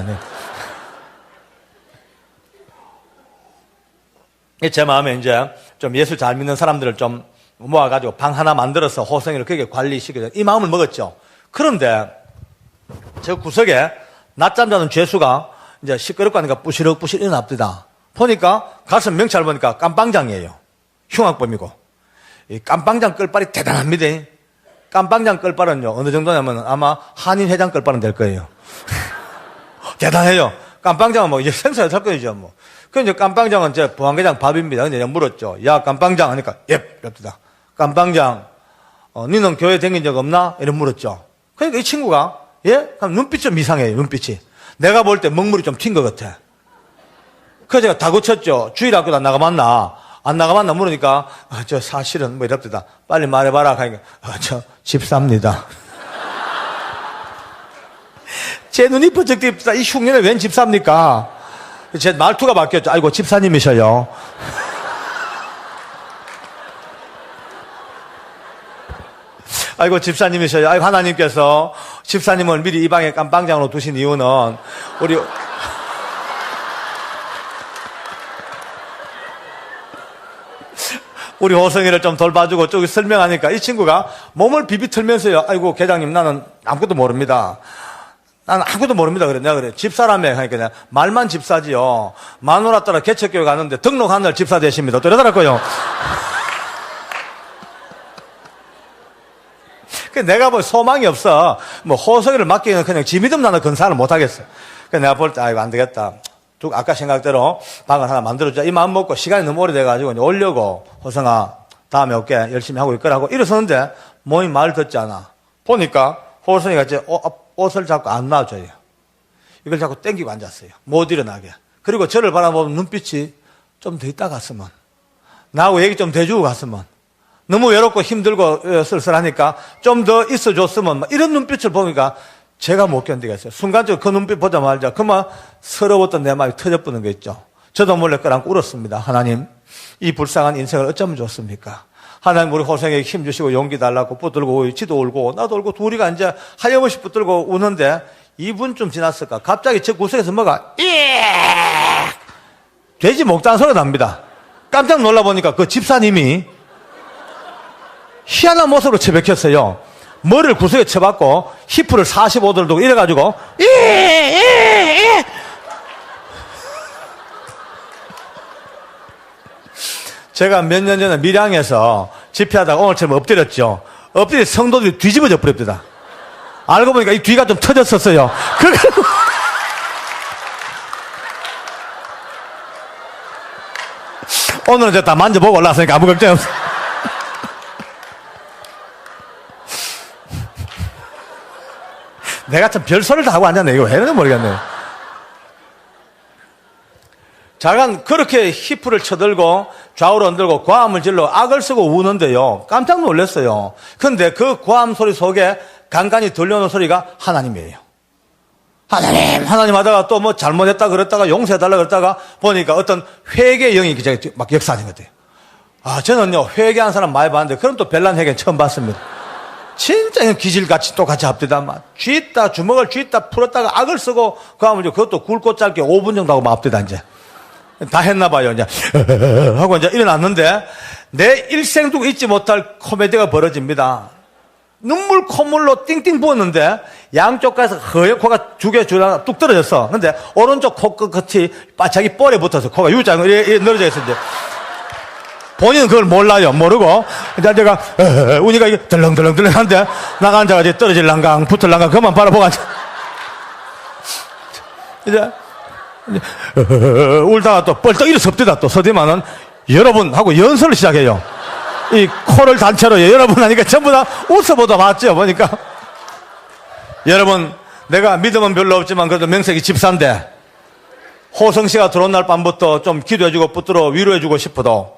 제 마음에 이제 좀 예수 잘 믿는 사람들을 좀 모아가지고 방 하나 만들어서 호성이를 그렇게 관리시키자. 이 마음을 먹었죠. 그런데 저 구석에 낮잠 자는 죄수가 이제 시끄럽고 하니까 부시럭부시럭 일어납니다. 보니까 가슴 명찰 보니까 깜빵장이에요. 흉악범이고. 이 깜빵장 끌발이 대단합니다. 깜빵장 끌발은요, 어느 정도냐면 아마 한인회장 끌발은 될 거예요. 대단해요. 깜빵장은 뭐 이제 생사의 사건이죠, 뭐. 그 이제 깜빵장은 제 보안계장 밥입니다. 근데 내가 물었죠. 야, 깜빵장 하니까, 예, 이럽니다. 깜빵장, 니는 교회 다닌 적 없나? 이렇게 물었죠. 그러니까 이 친구가, 예? 그럼 눈빛이 좀 이상해요, 눈빛이. 내가 볼 때 먹물이 좀 튄 것 같아. 그래서 제가 다그쳤죠. 주일학교도 안 나가봤나? 안 나가봤나 물으니까, 저 사실은 뭐 이럽니다. 빨리 말해봐라. 하니까, 저 집사입니다. 제 눈이 번쩍 띄입니다. 이 흉년에 웬 집사입니까? 제 말투가 바뀌었죠. 아이고, 집사님이셔요. 아이고, 집사님이셔요. 아이고, 하나님께서 집사님을 미리 이 방에 깜빵장으로 두신 이유는 우리 호성이를 좀 돌봐주고 쭉 설명하니까 이 친구가 몸을 비비틀면서요. 아이고, 계장님, 나는 아무것도 모릅니다. 나는 아무것도 모릅니다. 그래. 내가 그래. 집사라며. 하니까 그냥 말만 집사지요. 마누라 따라 개척교회 갔는데 등록한 날 집사 되십니다. 또 이러더라고요. 내가 뭐 소망이 없어. 뭐 호성이를 맡기는 그냥 지 믿음 나는 근사를 못 하겠어. 그래서 내가 볼 때, 아이고, 안 되겠다. 아까 생각대로 방을 하나 만들어주자. 이 마음 먹고 시간이 너무 오래돼가지고 이제 오려고 호성아 다음에 올게 열심히 하고 있거라고 일어서는데 몸이 말 듣지 않아. 보니까 호성이가 이제 옷을 자꾸 안 놔줘요. 이걸 자꾸 땡기고 앉았어요. 못 일어나게. 그리고 저를 바라보면 눈빛이 좀 더 있다 갔으면 나하고 얘기 좀 더 해주고 갔으면 너무 외롭고 힘들고 쓸쓸하니까 좀 더 있어줬으면 이런 눈빛을 보니까 제가 못 견디겠어요. 순간적으로 그 눈빛 보자마자 그만 서러웠던 내 마음이 터져버리는 거 있죠. 저도 몰래 끌어안고 울었습니다. 하나님, 이 불쌍한 인생을 어쩌면 좋습니까? 하나님 우리 호성에게 힘주시고 용기 달라고 붙들고 지도 울고 나도 울고 둘이가 이제 하염없이 붙들고 우는데 2분쯤 지났을까? 갑자기 저 구석에서 뭐가 돼지 목단 소리가 납니다. 깜짝 놀라보니까 그 집사님이 희한한 모습으로 처박혔어요. 머리를 구석에 쳐박고 히프를 45도를 두고 이래가지고 제가 몇 년 전에 밀양에서 집회하다가 오늘처럼 엎드렸죠. 엎드려 성도들이 뒤집어져 버립니다. 알고 보니까 이 뒤가 좀 터졌었어요. 오늘은 이제 다 만져보고 올라왔으니까 아무 걱정 없어. 내가 참 별소리를 다 하고 앉았네. 이거 왜 그런지 모르겠네. 자간 그렇게 히프를 쳐들고 좌우로 흔들고 고함을 질러 악을 쓰고 우는데요. 깜짝 놀랐어요. 그런데 그 고함 소리 속에 간간히 들려오는 소리가 하나님이에요. 하나님 하다가 또 뭐 잘못했다 그랬다가 용서해달라 그랬다가 보니까 어떤 회개의 영이 막 역사하는 것 같아요. 아, 저는요, 회개한 사람 많이 봤는데, 그럼 또 별난 회개는 처음 봤습니다. 진짜 기질같이 똑같이 합디다. 막 쥐있다, 주먹을 쥐있다 풀었다가 악을 쓰고, 그 하면 그것도 굵고 짧게 5분 정도 하고 막 합디다, 이제. 다 했나봐요, 이제. 하고 이제 일어났는데, 내 일생 두고 잊지 못할 코미디가 벌어집니다. 눈물 콧물로 띵띵 부었는데 양쪽 가서 허옇 코가 두 개 줄하나 뚝 떨어졌어. 근데 오른쪽 코 끝이 자기 뻘에 붙어서 코가 U자로 이렇게 늘어져 있었는데 본인은 그걸 몰라요. 모르고 이제 제가 우니까 이게 덜렁덜렁덜렁한데 나가 앉아가지고 떨어질랑강 붙을랑강 그만 바라보고 앉아. 이제 울다가 또 뻘떡 일어섭디다. 또 서디만은 여러분 하고 연설을 시작해요. 이 코를 단체로 여러분 하니까 전부 다 웃어보다 봤죠. 보니까 여러분, 내가 믿음은 별로 없지만 그래도 명색이 집사인데 호성 씨가 들어온 날 밤부터 좀 기도해주고 붙들어 위로해주고 싶어도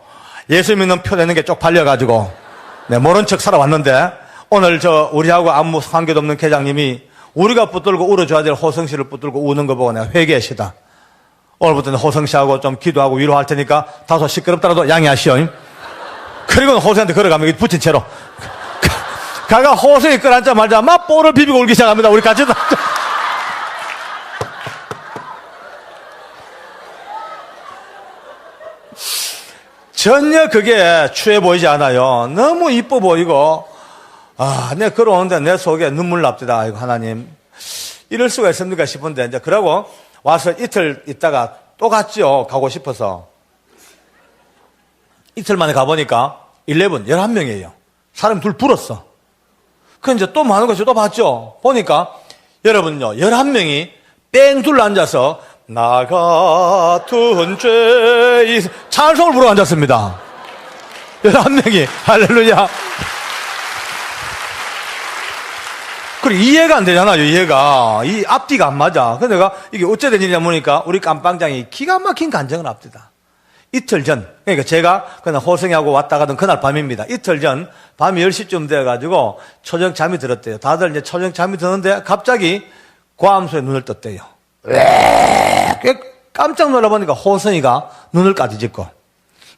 예수 믿는 표 내는 게 쪽팔려가지고 네, 모른 척 살아왔는데 오늘 우리하고 아무 관계도 없는 계장님이 우리가 붙들고 울어줘야 될 호성 씨를 붙들고 우는 거 보고 내가 회개하시다. 오늘부터는 호성 씨하고 좀 기도하고 위로할 테니까 다소 시끄럽더라도 양해하시오. 그리고는 호성한테 걸어가면 붙인 채로 가가 호성이 끌어앉자마자 막 볼을 비비고 울기 시작합니다. 우리 같이 다 전혀 그게 추해 보이지 않아요. 너무 이뻐 보이고 내 걸어오는데 내 속에 눈물 납니다. 아이고 하나님 이럴 수가 있습니까 싶은데 이제 그러고 와서 이틀 있다가 또 갔죠. 가고 싶어서 이틀 만에 가보니까 11명이에요. 사람 둘 불었어. 그 이제 또 많은 것이 또 봤죠. 보니까 여러분요, 11명이 뺑 둘러 앉아서 나 같은 죄 찬송을 부르고 앉았습니다. 11명이 할렐루야. 그리고 이해가 안 되잖아요. 이해가 이 앞뒤가 안 맞아. 그래서 내가 이게 어째 된 일이냐 보니까 우리 깜빵장이 기가 막힌 간증을 합니다. 이틀 전, 그러니까 제가 그날 호성이하고 왔다 가던 그날 밤입니다. 이틀 전, 밤 10시쯤 돼가지고 초저녁 잠이 들었대요. 다들 이제 초저녁 잠이 드는데 갑자기 고함소에 눈을 떴대요. 왜? 깜짝 놀라보니까 호성이가 눈을 까지짓고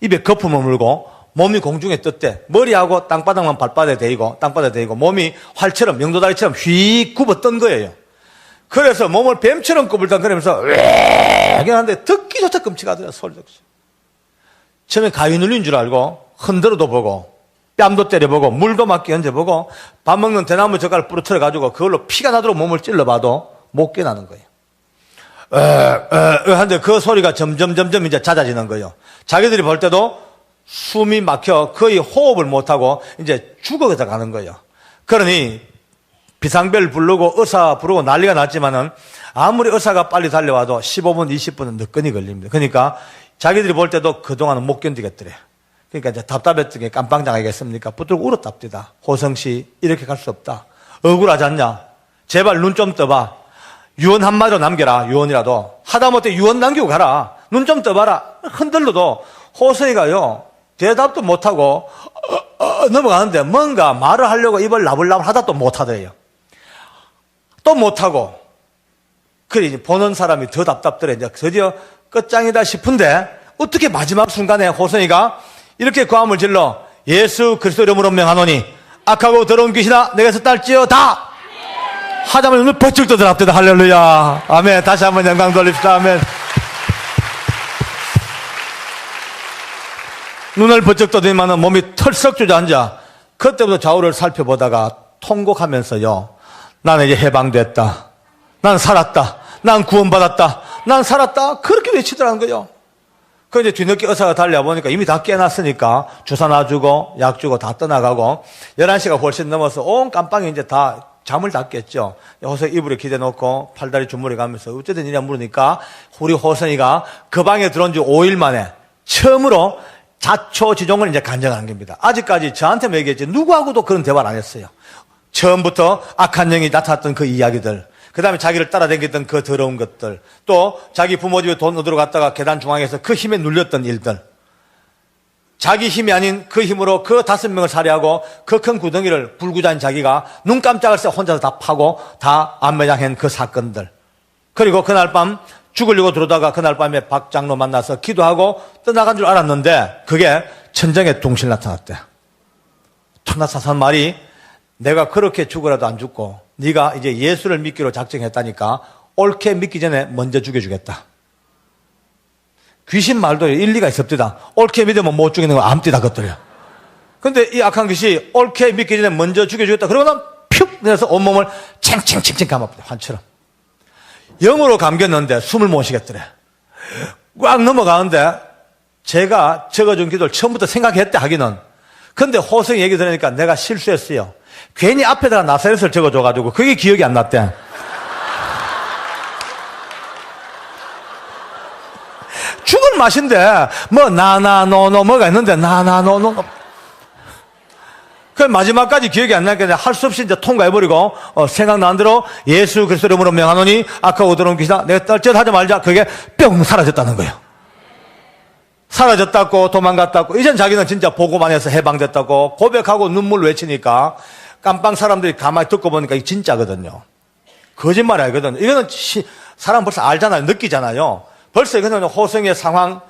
입에 거품을 물고 몸이 공중에 떴대. 머리하고 땅바닥만 발바닥에 대이고 몸이 활처럼, 영도다리처럼 휙 굽어 뜬 거예요. 그래서 몸을 뱀처럼 꾸불당거리면서 왜? 하는데 듣기조차 끔찍하더라, 소리도 없이. 처음에 가위 눌린 줄 알고 흔들어도 보고 뺨도 때려보고 물도 막 끼얹어보고 밥 먹는 대나무 젓갈 부러뜨려가지고 그걸로 피가 나도록 몸을 찔러봐도 못 깨나는 거예요. 하는데 그 소리가 점점 이제 잦아지는 거예요. 자기들이 볼 때도 숨이 막혀 거의 호흡을 못하고 이제 죽어서 가는 거예요. 그러니 비상벨 부르고 의사 부르고 난리가 났지만은 아무리 의사가 빨리 달려와도 15분, 20분은 늦건이 걸립니다. 그러니까 자기들이 볼 때도 그동안은 못 견디겠더래. 그러니까 이제 답답했던 게 깜빵장 아니겠습니까? 붙들고 울었답니다. 호성씨, 이렇게 갈 수 없다. 억울하지 않냐? 제발 눈 좀 떠봐. 유언 한마디로 남겨라. 유언이라도. 하다못해 유언 남기고 가라. 눈 좀 떠봐라. 흔들러도 호성이가요, 대답도 못하고, 넘어가는데 뭔가 말을 하려고 입을 나불나불 하다 또 못하더래요. 또 못하고. 그래, 보는 사람이 더 답답더래. 이제 드디어 끝장이다 싶은데 어떻게 마지막 순간에 호성이가 이렇게 고함을 질러 예수 그리스도 이름으로 명하노니 악하고 더러운 귀신아 내게서 딸지어다 하자마자 눈을 번쩍 떠들었답니다. 할렐루야. 아멘. 다시 한번 영광 돌립시다. 아멘. 눈을 번쩍 떠들면은 몸이 털썩 주저앉아. 그때부터 좌우를 살펴보다가 통곡하면서요. 나는 이제 해방됐다. 난 살았다. 난 구원받았다. 난 살았다. 그렇게 외치더라는 거예요. 그 이제 뒤늦게 의사가 달려보니까 이미 다 깨놨으니까 주사 놔주고 약 주고 다 떠나가고 11시가 훨씬 넘어서 온 깜빵이 이제 다 잠을 다 깼죠. 호성 이불에 기대놓고 팔다리 주무르 가면서 어쨌든 이냐 물으니까 우리 호성이가 그 방에 들어온 지 5일 만에 처음으로 자초지종을 이제 간증하는 겁니다. 아직까지 저한테만 얘기했지 누구하고도 그런 대화를 안 했어요. 처음부터 악한 영이 나타났던 그 이야기들, 그 다음에 자기를 따라다녔던 그 더러운 것들, 또 자기 부모 집에 돈 얻으러 갔다가 계단 중앙에서 그 힘에 눌렸던 일들, 자기 힘이 아닌 그 힘으로 그 5명을 살해하고 그 큰 구덩이를 불구자인 자기가 눈 깜짝할 새 혼자서 다 파고 다 안매장한 그 사건들, 그리고 그날 밤 죽으려고 들어오다가 그날 밤에 박 장로 만나서 기도하고 떠나간 줄 알았는데 그게 천정에 둥실 나타났대. 천하사산 말이 내가 그렇게 죽으라도 안 죽고 네가 이제 예수를 믿기로 작정했다니까 옳게 믿기 전에 먼저 죽여주겠다. 귀신 말도 일리가 있습니다. 옳게 믿으면 못 죽이는 거 암띠다 그것들이야. 근데 이 악한 귀신이 옳게 믿기 전에 먼저 죽여주겠다. 그러고는 푹 내려서 온몸을 챙챙챙챙 감아버려. 환처럼. 영으로 감겼는데 숨을 못 쉬겠더래. 꽉 넘어가는데 제가 적어준 기도를 처음부터 생각했대 하기는. 근데 호성이 얘기 들으니까 내가 실수했어요. 괜히 앞에다가 나사렛을 적어줘가지고 그게 기억이 안 났대. 죽을 맛인데 뭐 나나노노 뭐가 있는데 나나노노. 그 마지막까지 기억이 안 나니까 할 수 없이 이제 통과해버리고 생각나는 대로 예수 그리스도 이름으로 명하노니 악하고 더러운 귀신아 내가 떨짓하지 말자. 그게 뿅 사라졌다는 거예요. 사라졌다고 도망갔다고. 이젠 자기는 진짜 보고만 해서 해방됐다고 고백하고 눈물 외치니까 깜빵 사람들이 가만히 듣고 보니까 이게 진짜거든요. 거짓말 아니거든. 이거는 사람 벌써 알잖아요. 느끼잖아요. 벌써 이거는 호성의 상황,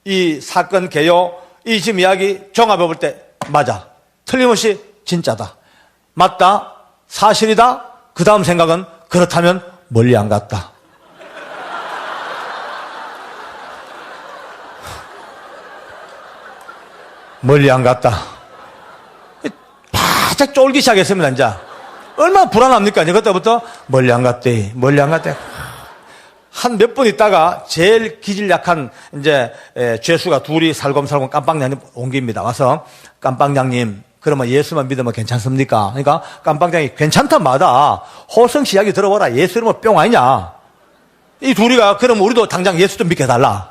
이 사건 개요, 이 지금 이야기 종합해 볼 때 맞아. 틀림없이 진짜다. 맞다. 사실이다. 그 다음 생각은 그렇다면 멀리 안 갔다. 멀리 안 갔다. 바짝 쫄기 시작했습니다, 이제. 얼마나 불안합니까? 이제 그때부터 멀리 안 갔대. 멀리 안 갔대. 한 몇 분 있다가 제일 기질 약한 이제 죄수가 둘이 살검살검 깜빵장님 옮깁니다. 와서 깜빵장님 그러면 예수만 믿으면 괜찮습니까? 그러니까 깜빵장이 괜찮단 마다 호성씨 이야기 들어보라. 예수 이름은 뿅 아니냐. 이 둘이가 그럼 우리도 당장 예수 좀 믿게 해달라.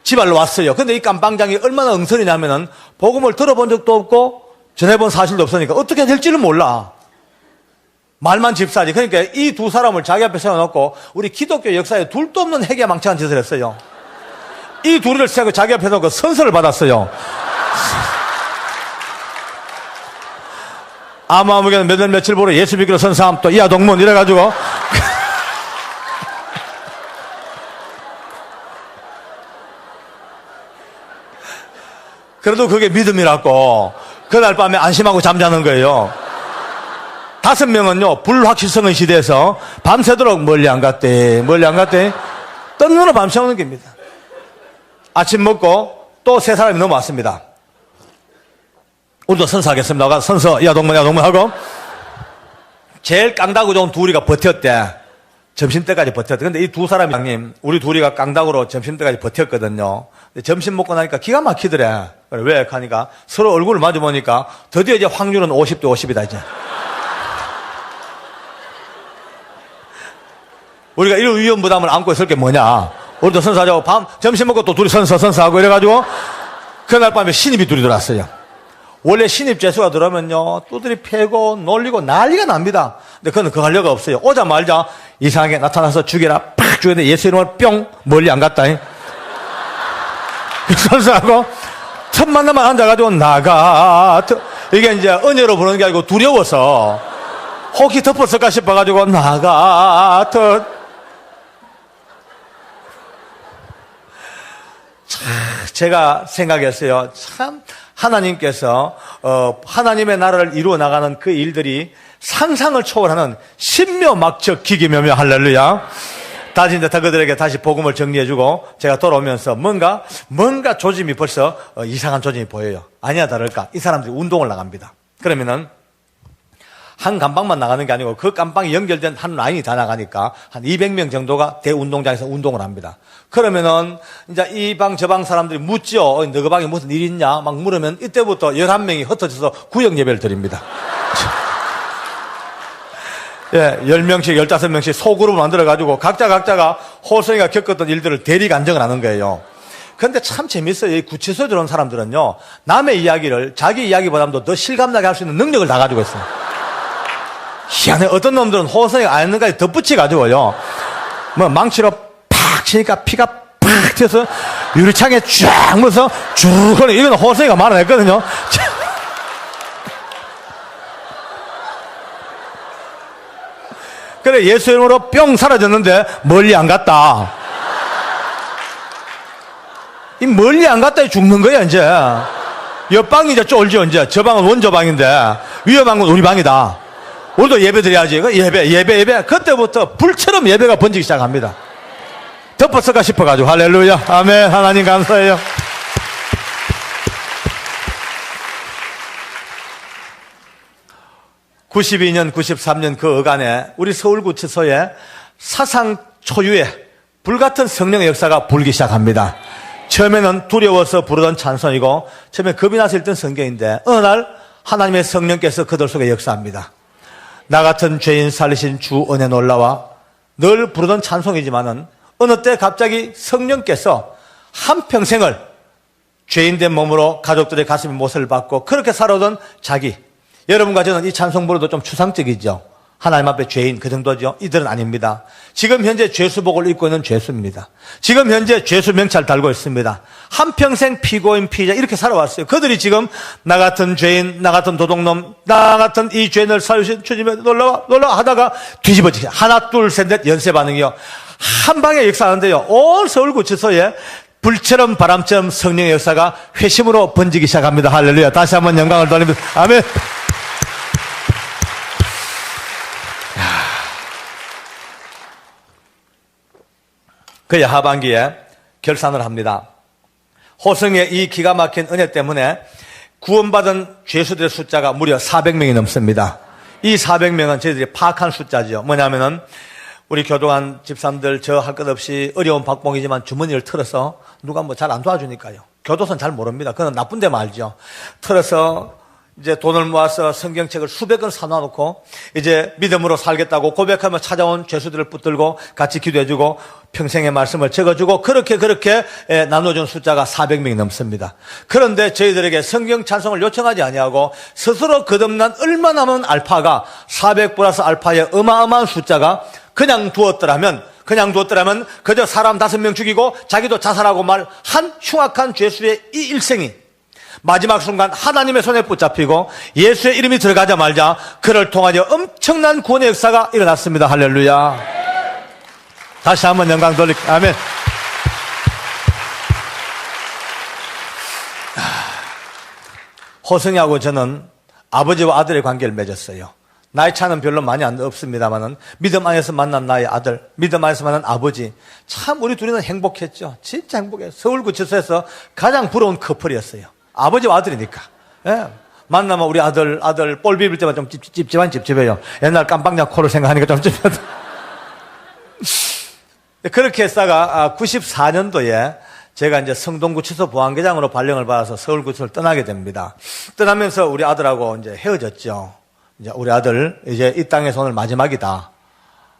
지발로 왔어요. 근데 이 깜빵장이 얼마나 응설이냐면은 복음을 들어본 적도 없고 전해본 사실도 없으니까 어떻게 될지는 몰라. 말만 집사지. 그러니까 이 두 사람을 자기 앞에 세워놓고 우리 기독교 역사에 둘도 없는 해괴망측한 짓을 했어요. 이 둘을 세우고 자기 앞에 놓고 선서를 받았어요. 아무개는 몇 년 며칠 보러 예수 믿기로 선사함 또 이하 동문 이래가지고 그래도 그게 믿음이라고 그날 밤에 안심하고 잠자는 거예요. 5명은요 불확실성의 시대에서 밤새도록 멀리 안 갔대. 멀리 안 갔대. 뜬 눈으로 밤새우는 겁니다. 아침 먹고 또 3사람이 넘어왔습니다. 우리도 선서하겠습니다. 가서 선서 야동문 하고 제일 깡다구 좋은 둘이가 버텼대. 점심때까지 버텼대. 근데 이 두 사람이 형님 우리 둘이가 깡다구로 점심때까지 버텼거든요. 근데 점심 먹고 나니까 기가 막히더래. 왜? 하니까 서로 얼굴을 마주보니까 드디어 이제 확률은 50대 50이다 이제. 우리가 이런 위험 부담을 안고 있을 게 뭐냐. 우리도 선서하자고 점심 먹고 또 둘이 선서하고 이래가지고 그날 밤에 신입이 둘이 들어왔어요. 원래 신입 죄수가 들어오면요 두드리 패고 놀리고 난리가 납니다. 근데 그건 그 할 여가 없어요. 오자마자 이상하게 나타나서 죽여라 팍 죽였는데 예수 이름을 뿅 멀리 안 갔다. 선서하고 첫 만나만 앉아가지고 나가. 이게 이제 은혜로 부르는 게 아니고 두려워서 혹시 덮었을까 싶어가지고 나가. 제가 생각했어요. 참 하나님께서 하나님의 나라를 이루어 나가는 그 일들이 상상을 초월하는 신묘막적 기기묘묘 할렐루야. 다시 이제 그들에게 다시 복음을 정리해주고 제가 돌아오면서 뭔가 조짐이 벌써 이상한 조짐이 보여요. 아니야 다를까 이 사람들이 운동을 나갑니다. 그러면은 한 감방만 나가는 게 아니고 그 감방이 연결된 한 라인이 다 나가니까 한 200명 정도가 대운동장에서 운동을 합니다. 그러면은 이제 이 방 저 방 사람들이 묻죠. 너희 방에 무슨 일 있냐 막 물으면 이때부터 11명이 흩어져서 구역 예배를 드립니다. 예, 10명씩, 15명씩 소그룹을 만들어가지고 각자가 호성이가 겪었던 일들을 대리 간증을 하는 거예요. 근데 참 재밌어요. 이 구치소에 들어온 사람들은요, 남의 이야기를 자기 이야기보다도 더 실감나게 할 수 있는 능력을 다 가지고 있어요. 희한해. 어떤 놈들은 호성이가 안 했는가지 덧붙여가지고요, 뭐 망치로 팍 치니까 피가 팍 튀어서 유리창에 쫙 묻어서 쭉 흘러. 이건 호성이가 말아냈거든요. 그래, 예수 이름으로 뿅 사라졌는데 멀리 안 갔다. 이 멀리 안 갔다 죽는 거야, 이제. 옆방이 이제 쫄죠, 이제. 저 방은 원조방인데, 위에 방은 우리 방이다. 우리도 예배 드려야지. 예배. 그때부터 불처럼 예배가 번지기 시작합니다. 덮었을까 싶어가지고. 할렐루야. 아멘. 하나님 감사해요. (92년) (93년) 그 어간에 우리 서울구치소에 사상 초유의 불같은 성령의 역사가 불기 시작합니다. 처음에는 두려워서 부르던 찬송이고 처음에 겁이 나서 읽던 성경인데 어느 날 하나님의 성령께서 그들 속에 역사합니다. 나 같은 죄인 살리신 주 은혜 놀라와 늘 부르던 찬송이지만은 어느 때 갑자기 성령께서 한평생을 죄인된 몸으로 가족들의 가슴에 못을 박고 그렇게 살아오던 자기, 여러분과 저는 이 찬송 부르도 좀 추상적이죠. 하나님 앞에 죄인 그 정도죠. 이들은 아닙니다. 지금 현재 죄수복을 입고 있는 죄수입니다. 지금 현재 죄수 명찰 달고 있습니다. 한평생 피고인 피의자 이렇게 살아왔어요. 그들이 지금 나 같은 죄인, 나 같은 도둑놈, 나 같은 이 죄인을 살리신 주님에 놀라와 하다가 뒤집어지게 하나 둘 셋 넷 연쇄 반응이요. 한 방에 역사하는데요. 온 서울구치소에 불처럼 바람처럼 성령의 역사가 회심으로 번지기 시작합니다. 할렐루야. 다시 한번 영광을 돌립니다. 아멘. 그의 하반기에 결산을 합니다. 호성의 이 기가 막힌 은혜 때문에 구원받은 죄수들의 숫자가 무려 400명이 넘습니다. 이 400명은 저희들이 파악한 숫자죠. 뭐냐면은 우리 교도관 집사람들 저 할 것 없이 어려운 박봉이지만 주머니를 털어서 누가 뭐 잘 안 도와주니까요. 교도소는 잘 모릅니다. 그건 나쁜 데만 알죠. 털어서 이제 돈을 모아서 성경책을 수백 권 사놔놓고 이제 믿음으로 살겠다고 고백하며 찾아온 죄수들을 붙들고 같이 기도해주고 평생의 말씀을 적어주고 그렇게 나눠준 숫자가 400명이 넘습니다. 그런데 저희들에게 성경 찬송을 요청하지 아니하고 스스로 거듭난 얼마나 많은 알파가 400 플러스 알파의 어마어마한 숫자가 그냥 두었더라면 그저 사람 5명 죽이고 자기도 자살하고 말 한 흉악한 죄수의 이 일생이 마지막 순간 하나님의 손에 붙잡히고 예수의 이름이 들어가자 말자 그를 통하여 엄청난 구원의 역사가 일어났습니다. 할렐루야. 다시 한번 영광 돌릴게요. 아멘. 호성이하고 저는 아버지와 아들의 관계를 맺었어요. 나이 차는 별로 많이 없습니다만은 믿음 안에서 만난 나의 아들, 믿음 안에서 만난 아버지, 참 우리 둘이는 행복했죠. 진짜 행복해요. 서울구치소에서 가장 부러운 커플이었어요. 아버지와 아들이니까. 예. 만나면 우리 아들 볼 비빌 때만 좀 찝찝해요. 옛날 깜빵장 코를 생각하니까 좀 찝찝하다. 그렇게 했다가 94년도에 제가 이제 성동구치소 보안계장으로 발령을 받아서 서울구치소를 떠나게 됩니다. 떠나면서 우리 아들하고 이제 헤어졌죠. 이제 우리 아들 이제 이 땅에서 오늘 마지막이다.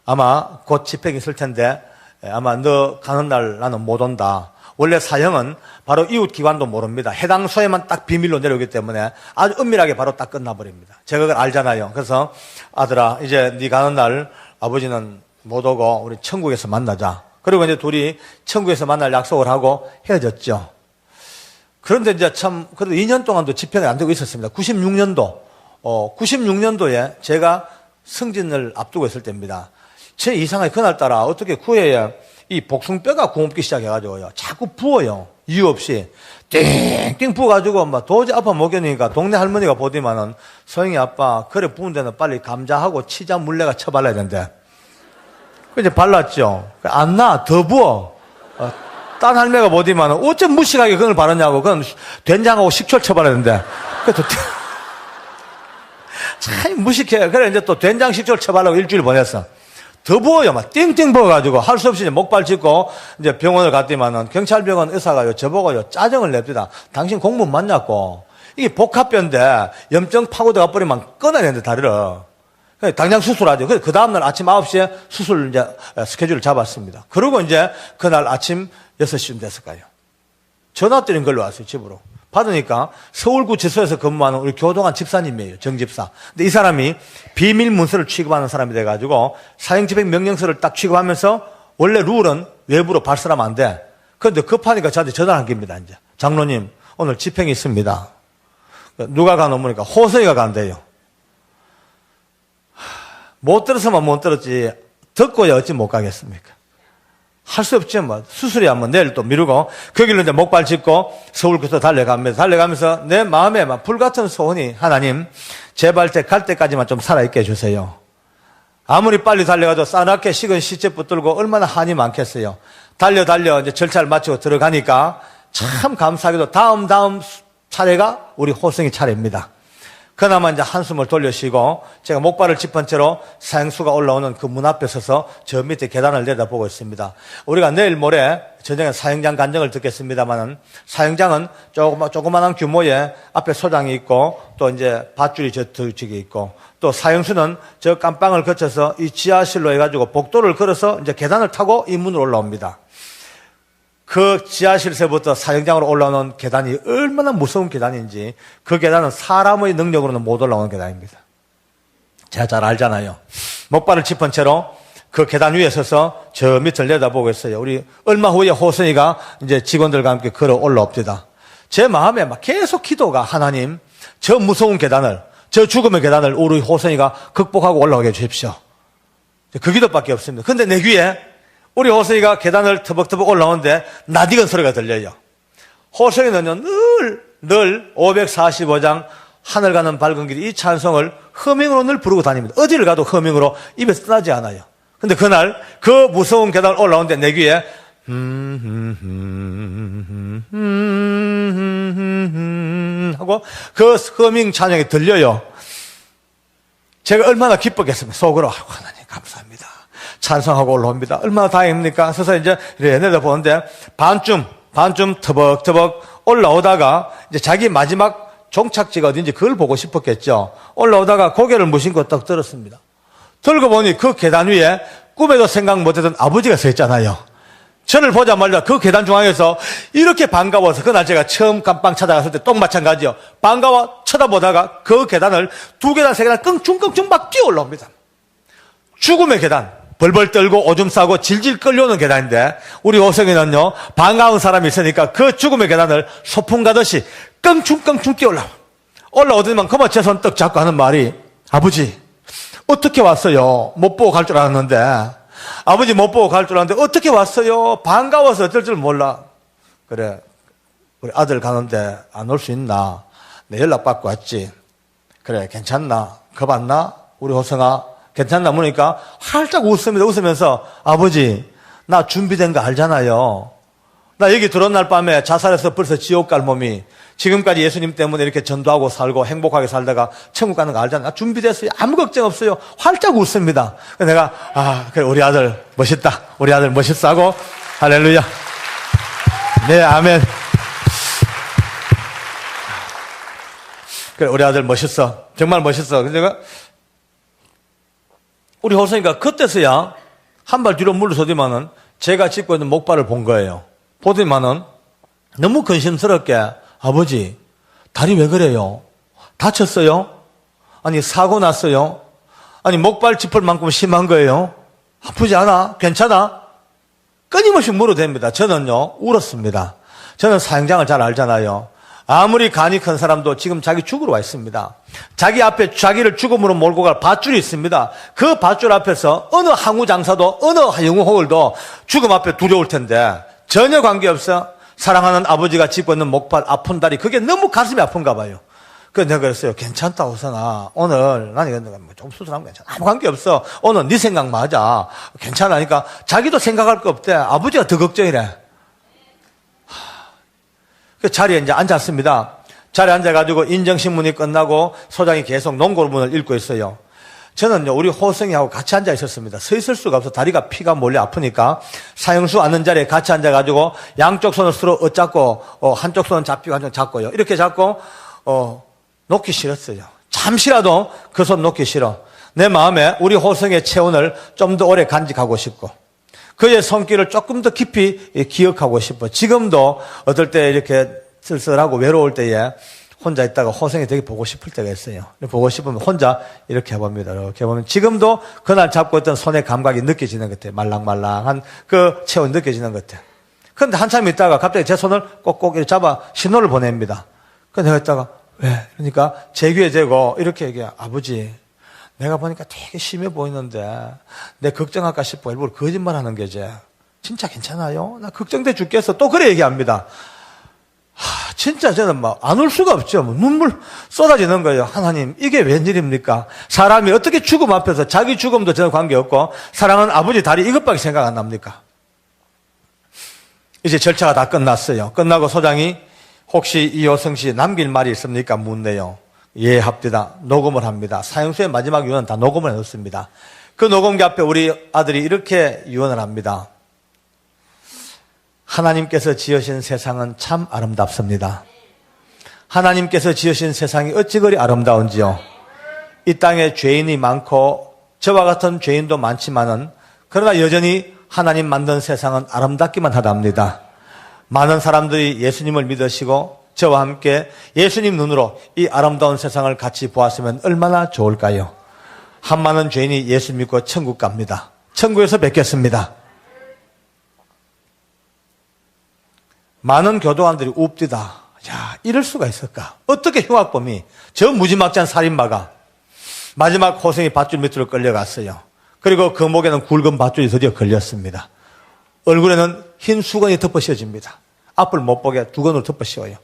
아마 곧 집행이 있을 텐데 아마 너 가는 날 나는 못 온다. 원래 사형은 바로 이웃기관도 모릅니다. 해당 소에만 딱 비밀로 내려오기 때문에 아주 은밀하게 바로 딱 끝나버립니다. 제가 그걸 알잖아요. 그래서 아들아 이제 네 가는 날 아버지는 못 오고 우리 천국에서 만나자. 그리고 이제 둘이 천국에서 만날 약속을 하고 헤어졌죠. 그런데 이제 참 그래도 2년 동안도 집행이 안 되고 있었습니다. 96년도에 제가 승진을 앞두고 있을 때입니다. 제 이상하게 그날따라 어떻게 구해야 이 복숭뼈가 굼기 시작해가지고요. 자꾸 부어요. 이유 없이. 띵띵 부어가지고 막 도저히 아파 못 견디니까 동네 할머니가 보더니만은 소영이 아빠, 그래 부은 데는 빨리 감자하고 치자 물레가 쳐발라야 된대. 이제 발랐죠. 안 나, 더 부어. 딴 할매가 보디만 어째 무식하게 그걸 바르냐고. 그건 된장하고 식초 쳐바르는데. 그래도 참 무식해. 그래 이제 또 된장 식초를 쳐바르고 일주일 보냈어. 더 부어요. 막 띵띵 부어가지고 할 수 없이 이제 목발 짚고 이제 병원을 갔더니만은 경찰병원 의사가요 저보고요 짜증을 냅니다. 당신 공무원 맞냐고. 이게 복합뼈인데 염증 파고들어가 버리면 끊어야 되는데 다리를. 당장 수술하죠. 그 다음날 아침 9시에 수술 이제 스케줄을 잡았습니다. 그리고 이제 그날 아침 6시쯤 됐을까요. 전화 드린 걸로 왔어요, 집으로. 받으니까 서울구치소에서 근무하는 우리 교동한 집사님이에요, 정집사. 근데 이 사람이 비밀 문서를 취급하는 사람이 돼가지고 사형집행 명령서를 딱 취급하면서 원래 룰은 외부로 발설하면 안 돼. 그런데 급하니까 저한테 전화를 한 겁니다, 이제. 장로님, 오늘 집행이 있습니다. 누가 간 업무니까 호성이가 간대요. 못 들었으면 못 들었지 듣고야 어찌 못 가겠습니까? 할 수 없죠. 뭐 수술이야 뭐 내일 또 미루고 그 길로 이제 목발 짚고 서울부터 달려가면서 내 마음에 막 불같은 소원이 하나님 제발 갈 때까지만 좀 살아있게 해주세요. 아무리 빨리 달려가도 싸납게 식은 시체 붙들고 얼마나 한이 많겠어요. 달려 이제 절차를 마치고 들어가니까 참 감사하게도 다음 차례가 우리 호성이 차례입니다. 그나마 이제 한숨을 돌려쉬고 제가 목발을 짚은 채로 사형수가 올라오는 그 문 앞에 서서 저 밑에 계단을 내다보고 있습니다. 우리가 내일 모레 저녁에 사형장 간증을 듣겠습니다만은 사형장은 조그만한 규모의 앞에 소장이 있고 또 이제 밧줄이 저쪽에 있고 또 사형수는 저 깜방을 거쳐서 이 지하실로 해가지고 복도를 걸어서 이제 계단을 타고 이 문으로 올라옵니다. 그 지하실에서부터 사형장으로 올라오는 계단이 얼마나 무서운 계단인지 그 계단은 사람의 능력으로는 못 올라오는 계단입니다. 제가 잘 알잖아요. 목발을 짚은 채로 그 계단 위에 서서 저 밑을 내다보고 있어요. 우리 얼마 후에 호선이가 이제 직원들과 함께 걸어 올라옵니다. 제 마음에 막 계속 기도가 하나님 저 무서운 계단을 저 죽음의 계단을 우리 호선이가 극복하고 올라오게 해주십시오. 그 기도밖에 없습니다. 근데 내 귀에 우리 호성이가 계단을 터벅터벅 올라오는데 낯익은 소리가 들려요. 호성이는요 늘 545장 하늘 가는 밝은 길 이 찬송을 허밍으로 늘 부르고 다닙니다. 어디를 가도 허밍으로 입에서 떠나지 않아요. 근데 그날 그 무서운 계단을 올라오는데 내 귀에 하고 그 허밍 찬양이 들려요. 제가 얼마나 기뻤겠습니까. 속으로 하나님 감사합니다. 찬성하고 올라옵니다. 얼마나 다행입니까? 서서 이제 내려다보는데 반쯤 터벅터벅 올라오다가 이제 자기 마지막 종착지가 어딘지 그걸 보고 싶었겠죠. 올라오다가 고개를 무심코 딱 들었습니다. 들고 보니 그 계단 위에 꿈에도 생각 못했던 아버지가 서 있잖아요. 저를 보자마자 그 계단 중앙에서 이렇게 반가워서 그날 제가 처음 깜빵 찾아갔을 때 똥 마찬가지요. 반가워 쳐다보다가 그 계단을 2계단, 3계단 끙충끙충 막 뛰어 올라옵니다. 죽음의 계단. 벌벌 떨고 오줌 싸고 질질 끌려오는 계단인데 우리 호성이는요 반가운 사람이 있으니까 그 죽음의 계단을 소풍 가듯이 끙충끙충 뛰어 올라오더니만 그만 제 손 떡 잡고 하는 말이 아버지 어떻게 왔어요? 못 보고 갈 줄 알았는데 아버지 못 보고 갈 줄 알았는데 어떻게 왔어요? 반가워서 어쩔 줄 몰라. 그래 우리 아들 가는데 안 올 수 있나? 내 연락 받고 왔지. 그래 괜찮나? 겁 안 나? 우리 호성아 괜찮나 보니까 활짝 웃습니다. 웃으면서 아버지 나 준비된 거 알잖아요. 나 여기 들어온 날 밤에 자살해서 벌써 지옥 갈 몸이 지금까지 예수님 때문에 이렇게 전도하고 살고 행복하게 살다가 천국 가는 거 알잖아요. 나 준비됐어요. 아무 걱정 없어요. 활짝 웃습니다. 내가 그래 우리 아들 멋있다. 우리 아들 멋있어 하고 할렐루야. 네 아멘. 그래 우리 아들 멋있어. 정말 멋있어. 그래서 내가 우리 호성이가 그때서야 한 발 뒤로 물러서더니만은 제가 짚고 있는 목발을 본 거예요. 보더니만은 너무 근심스럽게 아버지 다리 왜 그래요? 다쳤어요? 아니 사고 났어요? 아니 목발 짚을 만큼 심한 거예요? 아프지 않아? 괜찮아? 끊임없이 물어댑니다. 저는요 울었습니다. 저는 사형장을 잘 알잖아요. 아무리 간이 큰 사람도 지금 자기 죽으러 와 있습니다. 자기 앞에 자기를 죽음으로 몰고 갈 밧줄이 있습니다. 그 밧줄 앞에서 어느 항우 장사도 어느 영웅홀도 죽음 앞에 두려울 텐데 전혀 관계없어. 사랑하는 아버지가 짚고 있는 목발 아픈 다리 그게 너무 가슴이 아픈가 봐요. 그래서 내가 그랬어요. 괜찮다, 호선아. 오늘, 난 이거 좀 수술하면 괜찮아. 아무 관계 없어. 오늘 네 생각 맞아. 괜찮으니까 자기도 생각할 거 없대. 아버지가 더 걱정이래. 그 자리에 이제 앉았습니다. 자리에 앉아가지고 인정신문이 끝나고 소장이 계속 논고문을 읽고 있어요. 저는요, 우리 호성이하고 같이 앉아 있었습니다. 서 있을 수가 없어. 다리가 피가 몰려 아프니까 사형수 앉는 자리에 같이 앉아가지고 양쪽 손을 서로 엇잡고, 한쪽 손은 잡히고 한쪽 잡고요. 이렇게 잡고, 놓기 싫었어요. 잠시라도 그 손 놓기 싫어. 내 마음에 우리 호성의 체온을 좀 더 오래 간직하고 싶고, 그의 손길을 조금 더 깊이 기억하고 싶어. 지금도 어떨 때 이렇게 쓸쓸하고 외로울 때에 혼자 있다가 호성이 되게 보고 싶을 때가 있어요. 보고 싶으면 혼자 이렇게 해봅니다. 이렇게 보면 지금도 그날 잡고 있던 손의 감각이 느껴지는 것 같아요. 말랑말랑한 그 체온이 느껴지는 것 같아요. 그런데 한참 있다가 갑자기 제 손을 꼭꼭 이렇게 잡아 신호를 보냅니다. 그래서 내가 있다가 왜? 그러니까 제 귀에 대고 이렇게 얘기해. 아버지, 내가 보니까 되게 심해 보이는데 내 걱정할까 싶어. 일부러 거짓말하는 게지. 진짜 괜찮아요? 나 걱정돼 죽겠어. 또 그래 얘기합니다. 진짜 저는 막 안 울 수가 없죠. 눈물 쏟아지는 거예요. 하나님, 이게 웬일입니까? 사람이 어떻게 죽음 앞에서 자기 죽음도 저는 관계없고 사랑하는 아버지 다리 이것밖에 생각 안 납니까? 이제 절차가 다 끝났어요. 끝나고 소장이 혹시 이호성 씨 남길 말이 있습니까? 묻네요. 예, 합니다. 녹음을 합니다. 사형수의 마지막 유언은 다 녹음을 해놓습니다. 그 녹음기 앞에 우리 아들이 이렇게 유언을 합니다. 하나님께서 지으신 세상은 참 아름답습니다. 하나님께서 지으신 세상이 어찌 그리 아름다운지요. 이 땅에 죄인이 많고 저와 같은 죄인도 많지만은 그러나 여전히 하나님 만든 세상은 아름답기만 하답니다. 많은 사람들이 예수님을 믿으시고 저와 함께 예수님 눈으로 이 아름다운 세상을 같이 보았으면 얼마나 좋을까요? 한 많은 죄인이 예수 믿고 천국 갑니다. 천국에서 뵙겠습니다. 많은 교도관들이 웁디다. 야, 이럴 수가 있을까? 어떻게 흉악범이, 저 무지막지한 살인마가 마지막 호성이 밧줄 밑으로 끌려갔어요. 그리고 그 목에는 굵은 밧줄이 드디어 걸렸습니다. 얼굴에는 흰 수건이 덮어 씌워집니다. 앞을 못 보게 두건으로 덮어 씌워요.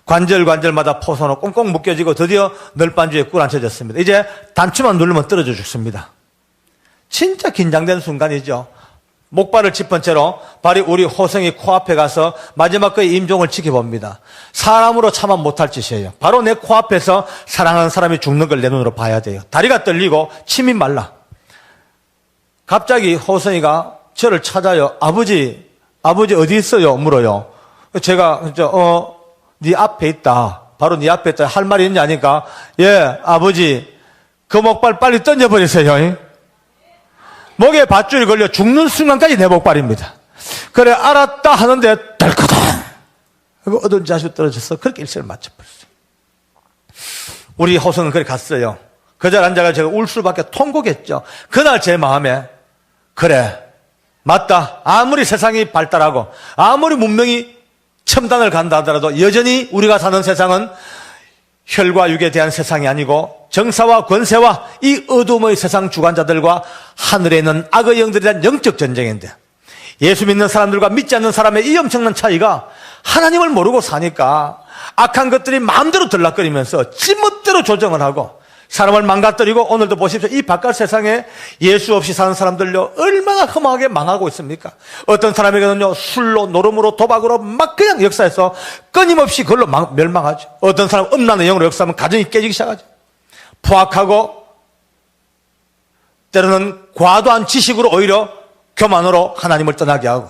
관절마다 포선으로 꽁꽁 묶여지고 드디어 널빤주에 꿇어앉혀졌습니다. 이제 단추만 누르면 떨어져 죽습니다. 진짜 긴장된 순간이죠. 목발을 짚은 채로 발이 우리 호성이 코앞에 가서 마지막 그의 임종을 지켜봅니다. 사람으로 차마 못할 짓이에요. 바로 내 코앞에서 사랑하는 사람이 죽는 걸 내 눈으로 봐야 돼요. 다리가 떨리고 침이 말라. 갑자기 호성이가 저를 찾아요. 아버지 어디 있어요? 물어요. 제가 네 앞에 있다. 바로 네 앞에 있다. 할 말이 있냐니까, 예, 아버지, 그 목발 빨리 던져버리세요. 목에 밧줄이 걸려 죽는 순간까지 내 목발입니다. 그래, 알았다 하는데 덜커덩 하고 어두운 자수 떨어져서 그렇게 일세를 맞춰버렸어요. 우리 호성은 그래 갔어요. 그 자리에 앉아가 제가 울 수밖에 통곡했죠. 그날 제 마음에, 그래, 맞다. 아무리 세상이 발달하고 아무리 문명이 첨단을 간다 하더라도 여전히 우리가 사는 세상은 혈과 육에 대한 세상이 아니고 정사와 권세와 이 어둠의 세상 주관자들과 하늘에 있는 악의 영들에 대한 영적 전쟁인데, 예수 믿는 사람들과 믿지 않는 사람의 이 엄청난 차이가 하나님을 모르고 사니까 악한 것들이 마음대로 들락거리면서 지멋대로 조정을 하고 사람을 망가뜨리고, 오늘도 보십시오. 이 바깥 세상에 예수 없이 사는 사람들요, 얼마나 험하게 망하고 있습니까? 어떤 사람에게는요, 술로, 노름으로, 도박으로 막 그냥 역사에서 끊임없이 그걸로 멸망하죠. 어떤 사람은 음란의 영으로 역사하면 가정이 깨지기 시작하죠. 포악하고 때로는 과도한 지식으로 오히려 교만으로 하나님을 떠나게 하고,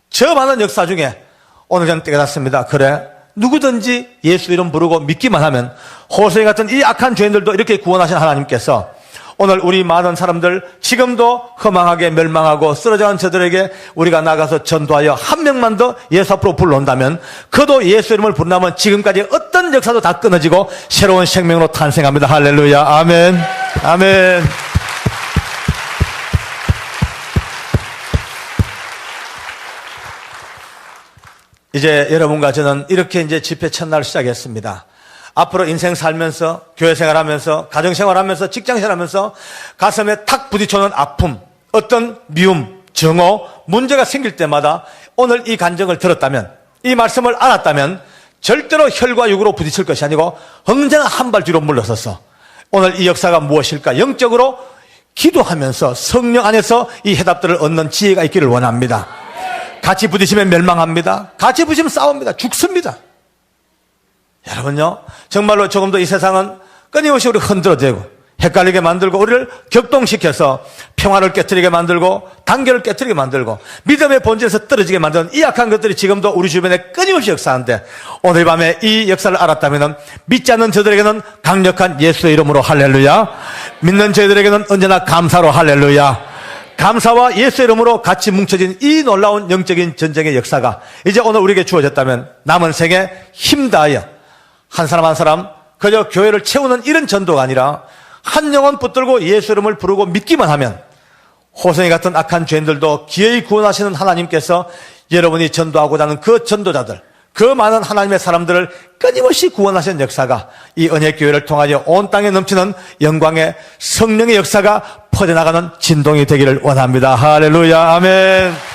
저 많은 역사 중에 오늘 저는 깨달았습니다. 그래, 누구든지 예수 이름 부르고 믿기만 하면 호세이 같은 이 악한 죄인들도 이렇게 구원하신 하나님께서 오늘 우리 많은 사람들, 지금도 허망하게 멸망하고 쓰러져간 저들에게 우리가 나가서 전도하여 한 명만 더 예수 앞으로 불러온다면, 그도 예수 이름을 부른다면 지금까지 어떤 역사도 다 끊어지고 새로운 생명으로 탄생합니다. 할렐루야. 아멘. 아멘. 이제 여러분과 저는 이렇게 이제 집회 첫날 시작했습니다. 앞으로 인생 살면서, 교회 생활하면서, 가정 생활하면서, 직장 생활하면서 가슴에 탁 부딪혀오는 아픔, 어떤 미움, 정오, 문제가 생길 때마다 오늘 이 간증을 들었다면, 이 말씀을 알았다면 절대로 혈과 육으로 부딪힐 것이 아니고 언제나 한 발 뒤로 물러서서 오늘 이 역사가 무엇일까 영적으로 기도하면서 성령 안에서 이 해답들을 얻는 지혜가 있기를 원합니다. 같이 부딪히면 멸망합니다. 같이 부딪히면 싸웁니다. 죽습니다. 여러분요, 정말로 조금 더 이 세상은 끊임없이 우리 흔들어대고 헷갈리게 만들고 우리를 격동시켜서 평화를 깨트리게 만들고 단결을 깨트리게 만들고 믿음의 본질에서 떨어지게 만드는 이 악한 것들이 지금도 우리 주변에 끊임없이 역사하는데 오늘 밤에 이 역사를 알았다면 믿지 않는 저들에게는 강력한 예수의 이름으로 할렐루야, 믿는 저희들에게는 언제나 감사로 할렐루야, 감사와 예수의 이름으로 같이 뭉쳐진 이 놀라운 영적인 전쟁의 역사가 이제 오늘 우리에게 주어졌다면 남은 생에 힘다하여 한 사람 한 사람 그저 교회를 채우는 이런 전도가 아니라 한 영혼 붙들고 예수 이름을 부르고 믿기만 하면 호성이 같은 악한 죄인들도 기어이 구원하시는 하나님께서 여러분이 전도하고자 하는 그 전도자들, 그 많은 하나님의 사람들을 끊임없이 구원하신 역사가 이 언약교회를 통하여 온 땅에 넘치는 영광의 성령의 역사가 퍼져나가는 진동이 되기를 원합니다. 할렐루야, 아멘.